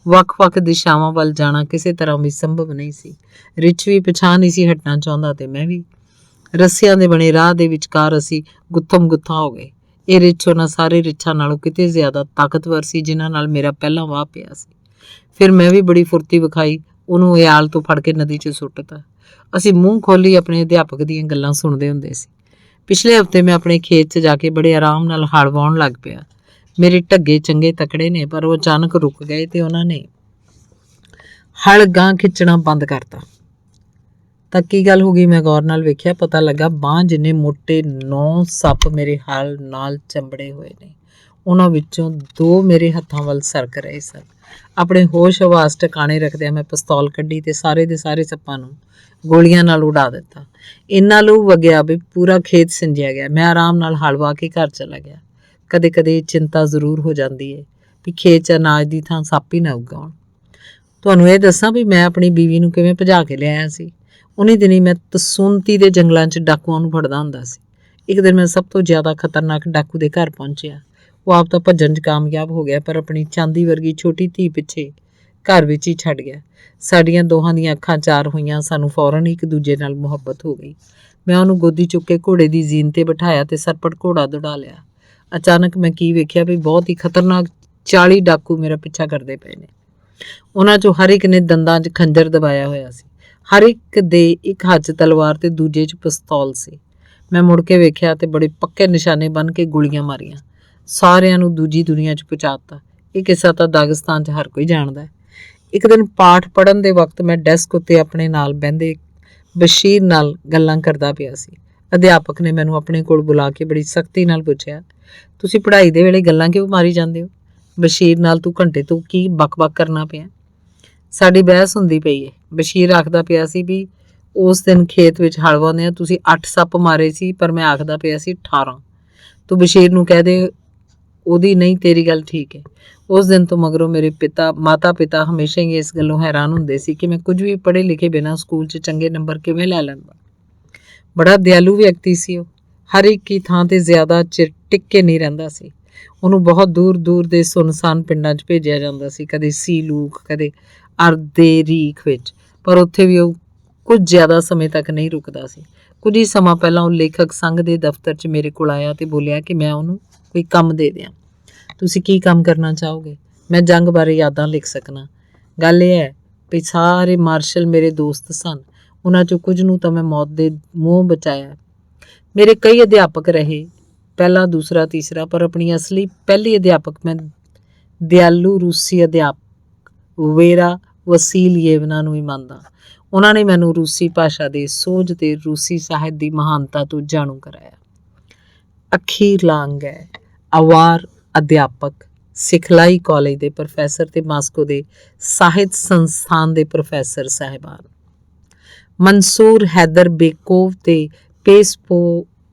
ਵੱਖ-ਵੱਖ ਦਿਸ਼ਾਵਾਂ ਵੱਲ ਜਾਣਾ ਕਿਸੇ ਤਰ੍ਹਾਂ ਵੀ ਸੰਭਵ ਨਹੀਂ ਸੀ। ਰਿੱਛ ਵੀ ਪਿਛਾਂਹ ਨਹੀਂ ਸੀ ਹਟਣਾ ਚਾਹੁੰਦਾ ਤੇ ਮੈਂ ਵੀ। ਰੱਸਿਆਂ ਦੇ ਬਣੇ ਰਾਹ ਦੇ ਵਿਚਕਾਰ ਅਸੀਂ ਗੁੱਥਮ ਗੁੱਥਾ ਹੋ ਗਏ। ਇਹ ਰਿੱਛ ਉਹਨਾਂ ਸਾਰੇ ਰਿੱਛਾਂ ਨਾਲੋਂ ਕਿਤੇ ਜ਼ਿਆਦਾ ਤਾਕਤਵਰ ਸੀ ਜਿਨ੍ਹਾਂ ਨਾਲ ਮੇਰਾ ਪਹਿਲਾਂ ਵਾਹ ਪਿਆ ਸੀ। ਫਿਰ ਮੈਂ ਵੀ ਬੜੀ ਫੁਰਤੀ ਵਿਖਾਈ, ਉਹਨੂੰ ਇਆਲ ਤੋਂ ਫੜ ਕੇ ਨਦੀ 'ਚ ਸੁੱਟਤਾ। ਅਸੀਂ ਮੂੰਹ ਖੋਲੀ ਆਪਣੇ ਅਧਿਆਪਕ ਦੀਆਂ ਗੱਲਾਂ ਸੁਣਦੇ ਹੁੰਦੇ ਸੀ। ਪਿਛਲੇ ਹਫ਼ਤੇ ਮੈਂ ਆਪਣੇ ਖੇਤ 'ਚ ਜਾ ਕੇ ਬੜੇ ਆਰਾਮ ਨਾਲ ਹਲ ਵਾਹੁਣ ਲੱਗ ਪਿਆ। ਮੇਰੇ ਢੱਗੇ ਚੰਗੇ ਤਕੜੇ ਨੇ, ਪਰ ਉਹ ਅਚਾਨਕ ਰੁਕ ਗਏ ਤੇ ਉਹਨਾਂ ਨੇ ਹਲ ਗਾਂਹ ਖਿੱਚਣਾ ਬੰਦ ਕਰਤਾ। ਤਾਂ ਕੀ ਗੱਲ ਹੋ ਗਈ? ਮੈਂ ਗੌਰ ਨਾਲ ਵੇਖਿਆ। ਪਤਾ ਲੱਗਾ ਬਾਂਹ ਜਿੰਨੇ ਮੋਟੇ 9 ਸੱਪ ਮੇਰੇ ਹਲ ਨਾਲ ਚੰਬੜੇ ਹੋਏ ਨੇ। ਉਹਨਾਂ ਵਿੱਚੋਂ 2 ਮੇਰੇ ਹੱਥਾਂ ਵੱਲ ਸਰਕ ਰਹੇ ਸਨ। ਆਪਣੇ ਹੋਸ਼ ਹਵਾਸ ਟਿਕਾਣੇ ਰੱਖਦਿਆਂ ਮੈਂ ਪਿਸਤੌਲ ਕੱਢੀ ਤੇ ਸਾਰੇ ਦੇ ਸਾਰੇ ਸੱਪਾਂ ਨੂੰ ਗੋਲੀਆਂ ਨਾਲ ਉਡਾ ਦਿੱਤਾ। ਇੰਨਾ ਲਹੂ ਵਗਿਆ ਵੀ ਪੂਰਾ ਖੇਤ ਸਿੰਜਿਆ ਗਿਆ। ਮੈਂ ਆਰਾਮ ਨਾਲ ਹਲ ਵਾਹ ਕੇ ਘਰ ਚਲਾ ਗਿਆ। ਕਦੇ ਕਦੇ ਚਿੰਤਾ ਜ਼ਰੂਰ ਹੋ ਜਾਂਦੀ ਹੈ ਵੀ ਖੇਤ 'ਚ ਅਨਾਜ ਦੀ ਥਾਂ ਸੱਪ ਹੀ ਨਾ ਉਗਾਉਣ। ਤੁਹਾਨੂੰ ਇਹ ਦੱਸਾਂ ਵੀ ਮੈਂ ਆਪਣੀ ਬੀਵੀ ਨੂੰ ਕਿਵੇਂ ਭਜਾ ਕੇ ਲਿਆਇਆ ਸੀ। ਉਨੀ ਦਿਨੀ ਮੈਂ ਤਸੂਨਤੀ ਦੇ ਜੰਗਲਾਂ 'ਚ ਡਾਕੂਆਂ ਨੂੰ ਫੜਦਾ ਹੁੰਦਾ ਸੀ। ਇੱਕ ਦਿਨ ਮੈਂ ਸਭ ਤੋਂ ਜ਼ਿਆਦਾ ਖਤਰਨਾਕ ਡਾਕੂ ਦੇ ਘਰ ਪਹੁੰਚਿਆ। ਉਹ ਆਪ ਤਾਂ ਭੱਜਣ 'ਚ ਕਾਮਯਾਬ ਹੋ ਗਿਆ, ਪਰ ਆਪਣੀ ਚਾਂਦੀ ਵਰਗੀ ਛੋਟੀ ਧੀ ਪਿੱਛੇ ਘਰ ਵਿੱਚ ਹੀ ਛੱਡ ਗਿਆ। ਸਾਡੀਆਂ ਦੋਹਾਂ ਦੀਆਂ ਅੱਖਾਂ ਚਾਰ ਹੋਈਆਂ। ਸਾਨੂੰ ਫੌਰਨ ਇੱਕ ਦੂਜੇ ਨਾਲ ਮੁਹੱਬਤ ਹੋ ਗਈ। ਮੈਂ ਉਹਨੂੰ ਗੋਦੀ ਚੁੱਕ ਕੇ ਘੋੜੇ ਦੀ ਜ਼ੀਨ 'ਤੇ ਬਿਠਾਇਆ ਤੇ ਸਰਪਟ ਘੋੜਾ ਦੌੜਾ ਲਿਆ। ਅਚਾਨਕ ਮੈਂ ਕੀ ਵੇਖਿਆ ਵੀ ਬਹੁਤ ਹੀ ਖਤਰਨਾਕ 40 ਡਾਕੂ ਮੇਰਾ ਪਿੱਛਾ ਕਰਦੇ ਪਏ ਨੇ। ਉਹਨਾਂ 'ਚੋਂ ਹਰ ਇੱਕ ਨੇ ਦੰਦਾਂ 'ਚ ਖੰਜਰ ਦਬਾਇਆ ਹੋਇਆ ਸੀ। ਹਰ ਇੱਕ ਦੇ ਇੱਕ ਹੱਥ 'ਚ ਤਲਵਾਰ ਤੇ ਦੂਜੇ 'ਚ ਪਿਸਤੌਲ ਸੀ। ਮੈਂ ਮੁੜ ਕੇ ਵੇਖਿਆ ਤੇ ਬੜੇ ਪੱਕੇ ਨਿਸ਼ਾਨੇ ਬੰਨ੍ਹ ਕੇ ਗੋਲੀਆਂ ਮਾਰੀਆਂ। ਸਾਰਿਆਂ ਨੂੰ ਦੂਜੀ ਦੁਨੀਆ 'ਚ ਪਹੁੰਚਾ ਦਿੱਤਾ। ਇਹ ਕਿੱਸਾ ਤਾਂ ਦਾਗਿਸਤਾਨ 'ਚ ਹਰ ਕੋਈ ਜਾਣਦਾ ਹੈ। ਇੱਕ ਦਿਨ ਪਾਠ ਪੜ੍ਹਨ ਦੇ ਵਕਤ ਮੈਂ ਡੈਸਕ ਉੱਤੇ ਆਪਣੇ ਨਾਲ ਬਹਿੰਦੇ ਬਸ਼ੀਰ ਨਾਲ ਗੱਲਾਂ ਕਰਦਾ ਪਿਆ ਸੀ। ਅਧਿਆਪਕ ਨੇ ਮੈਨੂੰ ਆਪਣੇ ਕੋਲ ਬੁਲਾ ਕੇ ਬੜੀ ਸਖਤੀ ਨਾਲ ਪੁੱਛਿਆ, ਤੁਸੀਂ ਪੜ੍ਹਾਈ ਦੇ ਵੇਲੇ ਗੱਲਾਂ ਕਿਉਂ ਮਾਰੀ ਜਾਂਦੇ ਹੋ? ਬਸ਼ੀਰ ਨਾਲ ਤੂੰ ਘੰਟੇ ਤੋਂ ਕੀ ਬਕ-ਬਕ ਕਰਨਾ ਪਿਆ? ਸਾਡੀ ਬਹਿਸ ਹੁੰਦੀ ਪਈ ਹੈ। ਬਸ਼ੀਰ ਆਖਦਾ ਪਿਆ ਸੀ ਵੀ ਉਸ ਦਿਨ ਖੇਤ ਵਿੱਚ ਹਲ ਵਾਹੁੰਦਿਆਂ ਤੁਸੀਂ 8 ਸੱਪ ਮਾਰੇ ਸੀ, ਪਰ ਮੈਂ ਆਖਦਾ ਪਿਆ ਸੀ 18। ਤੂੰ ਬਸ਼ੀਰ ਨੂੰ ਕਹਿ ਦੇ ਉਹਦੀ ਨਹੀਂ, ਤੇਰੀ ਗੱਲ ਠੀਕ ਹੈ। ਉਸ ਦਿਨ ਤੋਂ ਮਗਰੋਂ ਮੇਰੇ ਮਾਤਾ ਪਿਤਾ ਹਮੇਸ਼ਾ ਹੀ ਇਸ ਗੱਲੋਂ ਹੈਰਾਨ ਹੁੰਦੇ ਸੀ ਕਿ ਮੈਂ ਕੁਝ ਵੀ ਪੜ੍ਹੇ ਲਿਖੇ ਬਿਨਾਂ ਸਕੂਲ 'ਚ ਚੰਗੇ ਨੰਬਰ ਕਿਵੇਂ ਲੈ ਲੈਂਦਾ। ਬੜਾ ਦਿਆਲੂ ਵਿਅਕਤੀ ਸੀ ਉਹ। ਹਰ ਇੱਕ ਹੀ ਥਾਂ ਤੇ ਜ਼ਿਆਦਾ ਚਿਰ ਟਿਕ ਕੇ ਨਹੀਂ ਰਹਿੰਦਾ ਸੀ। ਉਹਨੂੰ ਬਹੁਤ ਦੂਰ ਦੂਰ ਦੇ ਸੁੰਨਸਾਨ ਪਿੰਡਾਂ 'ਚ ਭੇਜਿਆ ਜਾਂਦਾ ਸੀ, ਕਦੇ ਸੀਲੂਕ, ਕਦੇ ਅਰਦੇ ਰੀਖ ਵਿੱਚ, ਪਰ ਉੱਥੇ ਵੀ ਉਹ ਕੁਝ ਜ਼ਿਆਦਾ ਸਮੇਂ ਤੱਕ ਨਹੀਂ ਰੁਕਦਾ ਸੀ। ਕੁਝ ਹੀ ਸਮਾਂ ਪਹਿਲਾਂ ਉਹ ਲੇਖਕ ਸੰਘ ਦੇ ਦਫ਼ਤਰ 'ਚ ਮੇਰੇ ਕੋਲ ਆਇਆ ਤੇ ਬੋਲਿਆ ਕਿ ਮੈਂ ਉਹਨੂੰ ਕੋਈ ਕੰਮ ਦੇ ਦਿਆਂ। ਤੁਸੀਂ ਕੀ ਕੰਮ ਕਰਨਾ ਚਾਹੋਗੇ? ਮੈਂ ਜੰਗ ਬਾਰੇ ਯਾਦਾਂ ਲਿਖ ਸਕਣਾ। ਗੱਲ ਇਹ ਹੈ ਵੀ ਸਾਰੇ ਮਾਰਸ਼ਲ ਮੇਰੇ ਦੋਸਤ ਸਨ। ਉਹਨਾਂ 'ਚੋਂ ਕੁਝ ਨੂੰ ਤਾਂ ਮੈਂ ਮੌਤ ਦੇ ਮੂੰਹ ਬਚਾਇਆ। ਮੇਰੇ ਕਈ ਅਧਿਆਪਕ ਰਹੇ, ਪਹਿਲਾ, ਦੂਸਰਾ, ਤੀਸਰਾ, ਪਰ ਆਪਣੀ ਅਸਲੀ ਪਹਿਲੀ ਅਧਿਆਪਕ ਮੈਂ ਦਿਆਲੂ ਰੂਸੀ ਅਧਿਆਪਕ ਵੇਰਾ ਵਸੀਲੀਏਵਨਾ ਨੂੰ ਹੀ ਮੰਨਦਾ। ਉਹਨਾਂ ਨੇ ਮੈਨੂੰ ਰੂਸੀ ਭਾਸ਼ਾ ਦੇ ਸੋਝ ਤੇ ਰੂਸੀ ਸਾਹਿਤ ਦੀ ਮਹਾਨਤਾ ਤੋਂ ਜਾਣੂ ਕਰਾਇਆ। ਅਖੀਰਲਾ ਅੰਗ ਹੈ ਅਵਾਰ ਅਧਿਆਪਕ, ਸਿਖਲਾਈ ਕਾਲਜ ਦੇ ਪ੍ਰੋਫੈਸਰ ਤੇ ਮਾਸਕੋ ਦੇ ਸਾਹਿਤ ਸੰਸਥਾਨ ਦੇ ਪ੍ਰੋਫੈਸਰ ਸਾਹਿਬਾਨ ਮਨਸੂਰ ਹੈਦਰ ਬੇਕੋਵ ਤੇ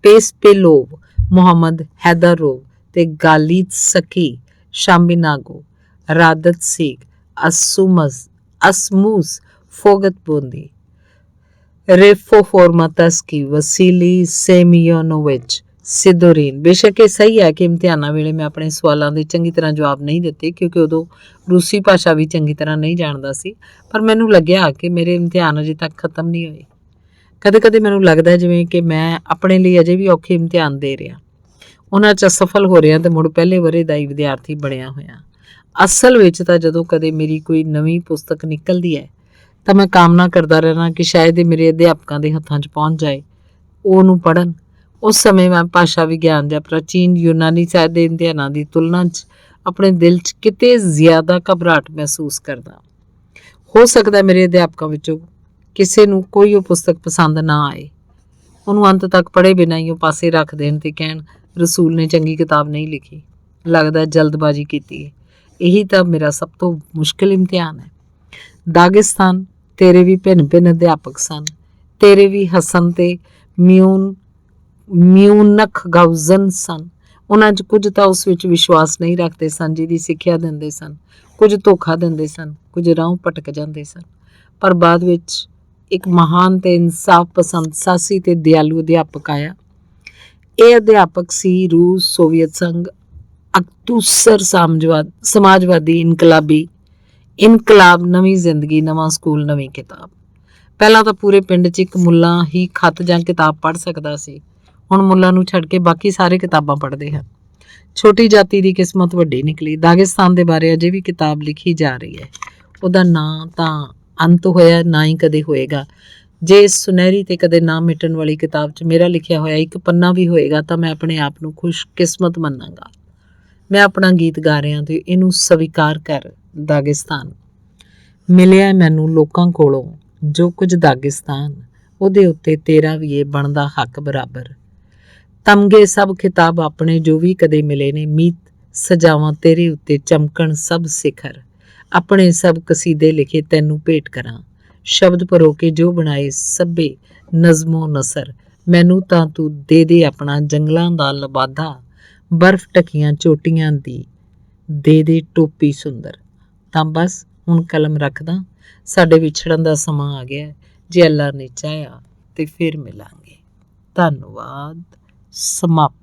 ਪੇਸਪੇਲੋਵ, ਮੁਹੰਮਦ ਹੈਦਰੋਵ ਤੇ ਗਾਲੀਦ ਸਕੀ ਸ਼ਾਮਿਨਾਗੋ, ਰਾਦਤ ਸੀਗ, ਅਸਮੂਸ ਫੋਗਤਬੋਂਦੀ, ਰੇਫੋਫੋਰਮਾਤਸਕੀ, ਵਸੀਲੀ ਸੇਮੀਯੋਨੋਵਿਚ, ਸਿਦੋਰੀਨ। ਬੇਸ਼ੱਕ ਇਹ ਸਹੀ ਹੈ ਕਿ ਇਮਤਿਹਾਨਾਂ ਵੇਲੇ ਮੈਂ ਆਪਣੇ ਸਵਾਲਾਂ ਦੇ ਚੰਗੀ ਤਰ੍ਹਾਂ ਜਵਾਬ ਨਹੀਂ ਦਿੱਤੇ, ਕਿਉਂਕਿ ਉਦੋਂ ਰੂਸੀ ਭਾਸ਼ਾ ਵੀ ਚੰਗੀ ਤਰ੍ਹਾਂ ਨਹੀਂ ਜਾਣਦਾ ਸੀ, ਪਰ ਮੈਨੂੰ ਲੱਗਿਆ ਕਿ ਮੇਰੇ ਇਮਤਿਹਾਨ ਅਜੇ ਤੱਕ ਖਤਮ ਨਹੀਂ ਹੋਏ। ਕਦੇ ਕਦੇ ਮੈਨੂੰ ਲੱਗਦਾ ਜਿਵੇਂ ਕਿ ਮੈਂ ਆਪਣੇ ਲਈ ਅਜੇ ਵੀ ਔਖੇ ਇਮਤਿਹਾਨ ਦੇ ਰਿਹਾ, ਉਹਨਾਂ 'ਚ ਅਸਫਲ ਹੋ ਰਿਹਾ ਤੇ ਮੁੜ ਪਹਿਲੇ ਵਰ੍ਹੇ ਦਾ ਹੀ ਵਿਦਿਆਰਥੀ ਬਣਿਆ ਹੋਇਆ। ਅਸਲ ਵਿੱਚ ਤਾਂ ਜਦੋਂ ਕਦੇ ਮੇਰੀ ਕੋਈ ਨਵੀਂ ਪੁਸਤਕ ਨਿਕਲਦੀ ਹੈ ਤਾਂ ਮੈਂ ਕਾਮਨਾ ਕਰਦਾ ਰਹਿਣਾ ਕਿ ਸ਼ਾਇਦ ਇਹ ਮੇਰੇ ਅਧਿਆਪਕਾਂ ਦੇ ਹੱਥਾਂ 'ਚ ਪਹੁੰਚ ਜਾਏ, ਉਹ ਉਹਨੂੰ ਪੜ੍ਹਨ। ਉਸ ਸਮੇਂ ਮੈਂ ਭਾਸ਼ਾ ਵਿਗਿਆਨ ਜਾਂ ਪ੍ਰਾਚੀਨ ਯੂਨਾਨੀ ਸਾਹਿਤ ਦੇ ਇਮਤਿਹਾਨਾਂ ਦੀ ਤੁਲਨਾ 'ਚ ਆਪਣੇ ਦਿਲ 'ਚ ਕਿਤੇ ਜ਼ਿਆਦਾ ਘਬਰਾਹਟ ਮਹਿਸੂਸ ਕਰਦਾ। ਹੋ ਸਕਦਾ ਮੇਰੇ ਅਧਿਆਪਕਾਂ ਵਿੱਚੋਂ ਕਿਸੇ ਨੂੰ ਕੋਈ ਉਹ ਪੁਸਤਕ ਪਸੰਦ ਨਾ ਆਏ, ਉਹਨੂੰ ਅੰਤ ਤੱਕ ਪੜ੍ਹੇ ਬਿਨਾਂ ਹੀ ਉਹ ਪਾਸੇ ਰੱਖ ਦੇਣ ਤੇ ਕਹਿਣ ਰਸੂਲ ਨੇ ਚੰਗੀ ਕਿਤਾਬ ਨਹੀਂ ਲਿਖੀ, ਲੱਗਦਾ ਜਲਦਬਾਜ਼ੀ ਕੀਤੀ ਹੈ। ਇਹੀ ਤਾਂ ਮੇਰਾ ਸਭ ਤੋਂ ਮੁਸ਼ਕਿਲ ਇਮਤਿਹਾਨ ਹੈ। ਦਾਗਿਸਤਾਨ, ਤੇਰੇ ਵੀ ਭਿੰਨ ਭਿੰਨ ਅਧਿਆਪਕ ਸਨ। ਤੇਰੇ ਵੀ ਹਸਨ ਤੇ ਮਿਊਨਖ ਗਾਉਜ਼ਨ ਸਨ। ਉਹਨਾਂ 'ਚ ਕੁਝ ਤਾਂ ਉਸ ਵਿੱਚ ਵਿਸ਼ਵਾਸ ਨਹੀਂ ਰੱਖਦੇ ਸਨ ਜਿਹਦੀ ਸਿੱਖਿਆ ਦਿੰਦੇ ਸਨ, ਕੁਝ ਧੋਖਾ ਦਿੰਦੇ ਸਨ, ਕੁਝ ਰਾਹੋਂ ਭਟਕ ਜਾਂਦੇ ਸਨ, ਪਰ ਬਾਅਦ ਵਿੱਚ ਇੱਕ ਮਹਾਨ ਤੇ ਇਨਸਾਫ ਪਸੰਦ, ਸਾਹਸੀ ਤੇ ਦਿਆਲੂ ਅਧਿਆਪਕ ਆਇਆ। ਇਹ ਅਧਿਆਪਕ ਸੀ ਰੂਸ, ਸੋਵੀਅਤ ਸੰਘ, ਅਕਤੂਸਰ ਸਮਾਜਵਾਦੀ ਇਨਕਲਾਬ, ਨਵੀਂ ਜ਼ਿੰਦਗੀ, ਨਵਾਂ ਸਕੂਲ, ਨਵੀਂ ਕਿਤਾਬ। ਪਹਿਲਾਂ ਤਾਂ ਪੂਰੇ ਪਿੰਡ 'ਚ ਇੱਕ ਮੁੱਲਾ ਹੀ ਖੱਤ ਜਾਂ ਕਿਤਾਬ ਪੜ੍ਹ ਸਕਦਾ ਸੀ। ਹੁਣ ਮੁੱਲਾ ਨੂੰ ਛੱਡ ਕੇ ਬਾਕੀ ਸਾਰੇ ਕਿਤਾਬਾਂ ਪੜ੍ਹਦੇ ਹਨ। ਛੋਟੀ ਜਾਤੀ ਦੀ ਕਿਸਮਤ ਵੱਡੀ ਨਿਕਲੀ। ਦਾਗਿਸਤਾਨ ਦੇ ਬਾਰੇ ਅਜੇ ਵੀ ਕਿਤਾਬ ਲਿਖੀ ਜਾ ਰਹੀ ਹੈ। ਉਹਦਾ ਨਾਂ ਤਾਂ ਅੰਤ ਹੋਇਆ, ਨਾ ਹੀ ਕਦੇ ਹੋਏਗਾ। ਜੇ ਇਸ ਸੁਨਹਿਰੀ ਤੇ ਕਦੇ ਨਾ ਮਿਟਣ ਵਾਲੀ ਕਿਤਾਬ 'ਚ ਮੇਰਾ ਲਿਖਿਆ ਹੋਇਆ ਇੱਕ ਪੰਨਾ ਵੀ ਹੋਏਗਾ ਤਾਂ ਮੈਂ ਆਪਣੇ ਆਪ ਨੂੰ ਖੁਸ਼ਕਿਸਮਤ ਮੰਨਾਂਗਾ। ਮੈਂ ਆਪਣਾ ਗੀਤ ਗਾ ਰਿਹਾ ਤੇ ਇਹਨੂੰ ਸਵੀਕਾਰ ਕਰ ਦਾਗਿਸਤਾਨ। ਮਿਲਿਆ ਮੈਨੂੰ ਲੋਕਾਂ ਕੋਲੋਂ ਜੋ ਕੁਝ ਦਾਗਿਸਤਾਨ, ਉਹਦੇ ਉੱਤੇ ਤੇਰਾ ਵੀ ਇਹ ਬਣਦਾ ਹੱਕ ਬਰਾਬਰ। ਤਮਗੇ ਸਭ ਖਿਤਾਬ ਆਪਣੇ ਜੋ ਵੀ ਕਦੇ ਮਿਲੇ ਨੇ, ਮੀਤ ਸਜਾਵਾਂ ਤੇਰੇ ਉੱਤੇ ਚਮਕਣ ਸਭ ਸਿਖਰ। ਆਪਣੇ ਸਭ ਕਸੀਦੇ ਲਿਖੇ ਤੈਨੂੰ ਭੇਟ ਕਰਾਂ, ਸ਼ਬਦ ਪਰੋ ਕੇ ਜੋ ਬਣਾਏ ਸਭੇ ਨਜ਼ਮੋ ਨਸਰ। ਮੈਨੂੰ ਤਾਂ ਤੂੰ ਦੇ ਦੇ ਆਪਣਾ ਜੰਗਲਾਂ ਦਾ ਲਬਾਦਾ, ਬਰਫ਼ ਢਕੀਆਂ ਚੋਟੀਆਂ ਦੀ ਦੇ ਦੇ ਟੋਪੀ ਸੁੰਦਰ। ਤਾਂ ਬਸ ਹੁਣ ਕਲਮ ਰੱਖਦਾ, ਸਾਡੇ ਵਿਛੜਨ ਦਾ ਸਮਾਂ ਆ ਗਿਆ। ਜੇ ਅੱਲਾ ਨੇ ਚਾਹਿਆ ਤੇ ਫਿਰ ਮਿਲਾਂਗੇ। ਧੰਨਵਾਦ। ਸਮਾਪਤ।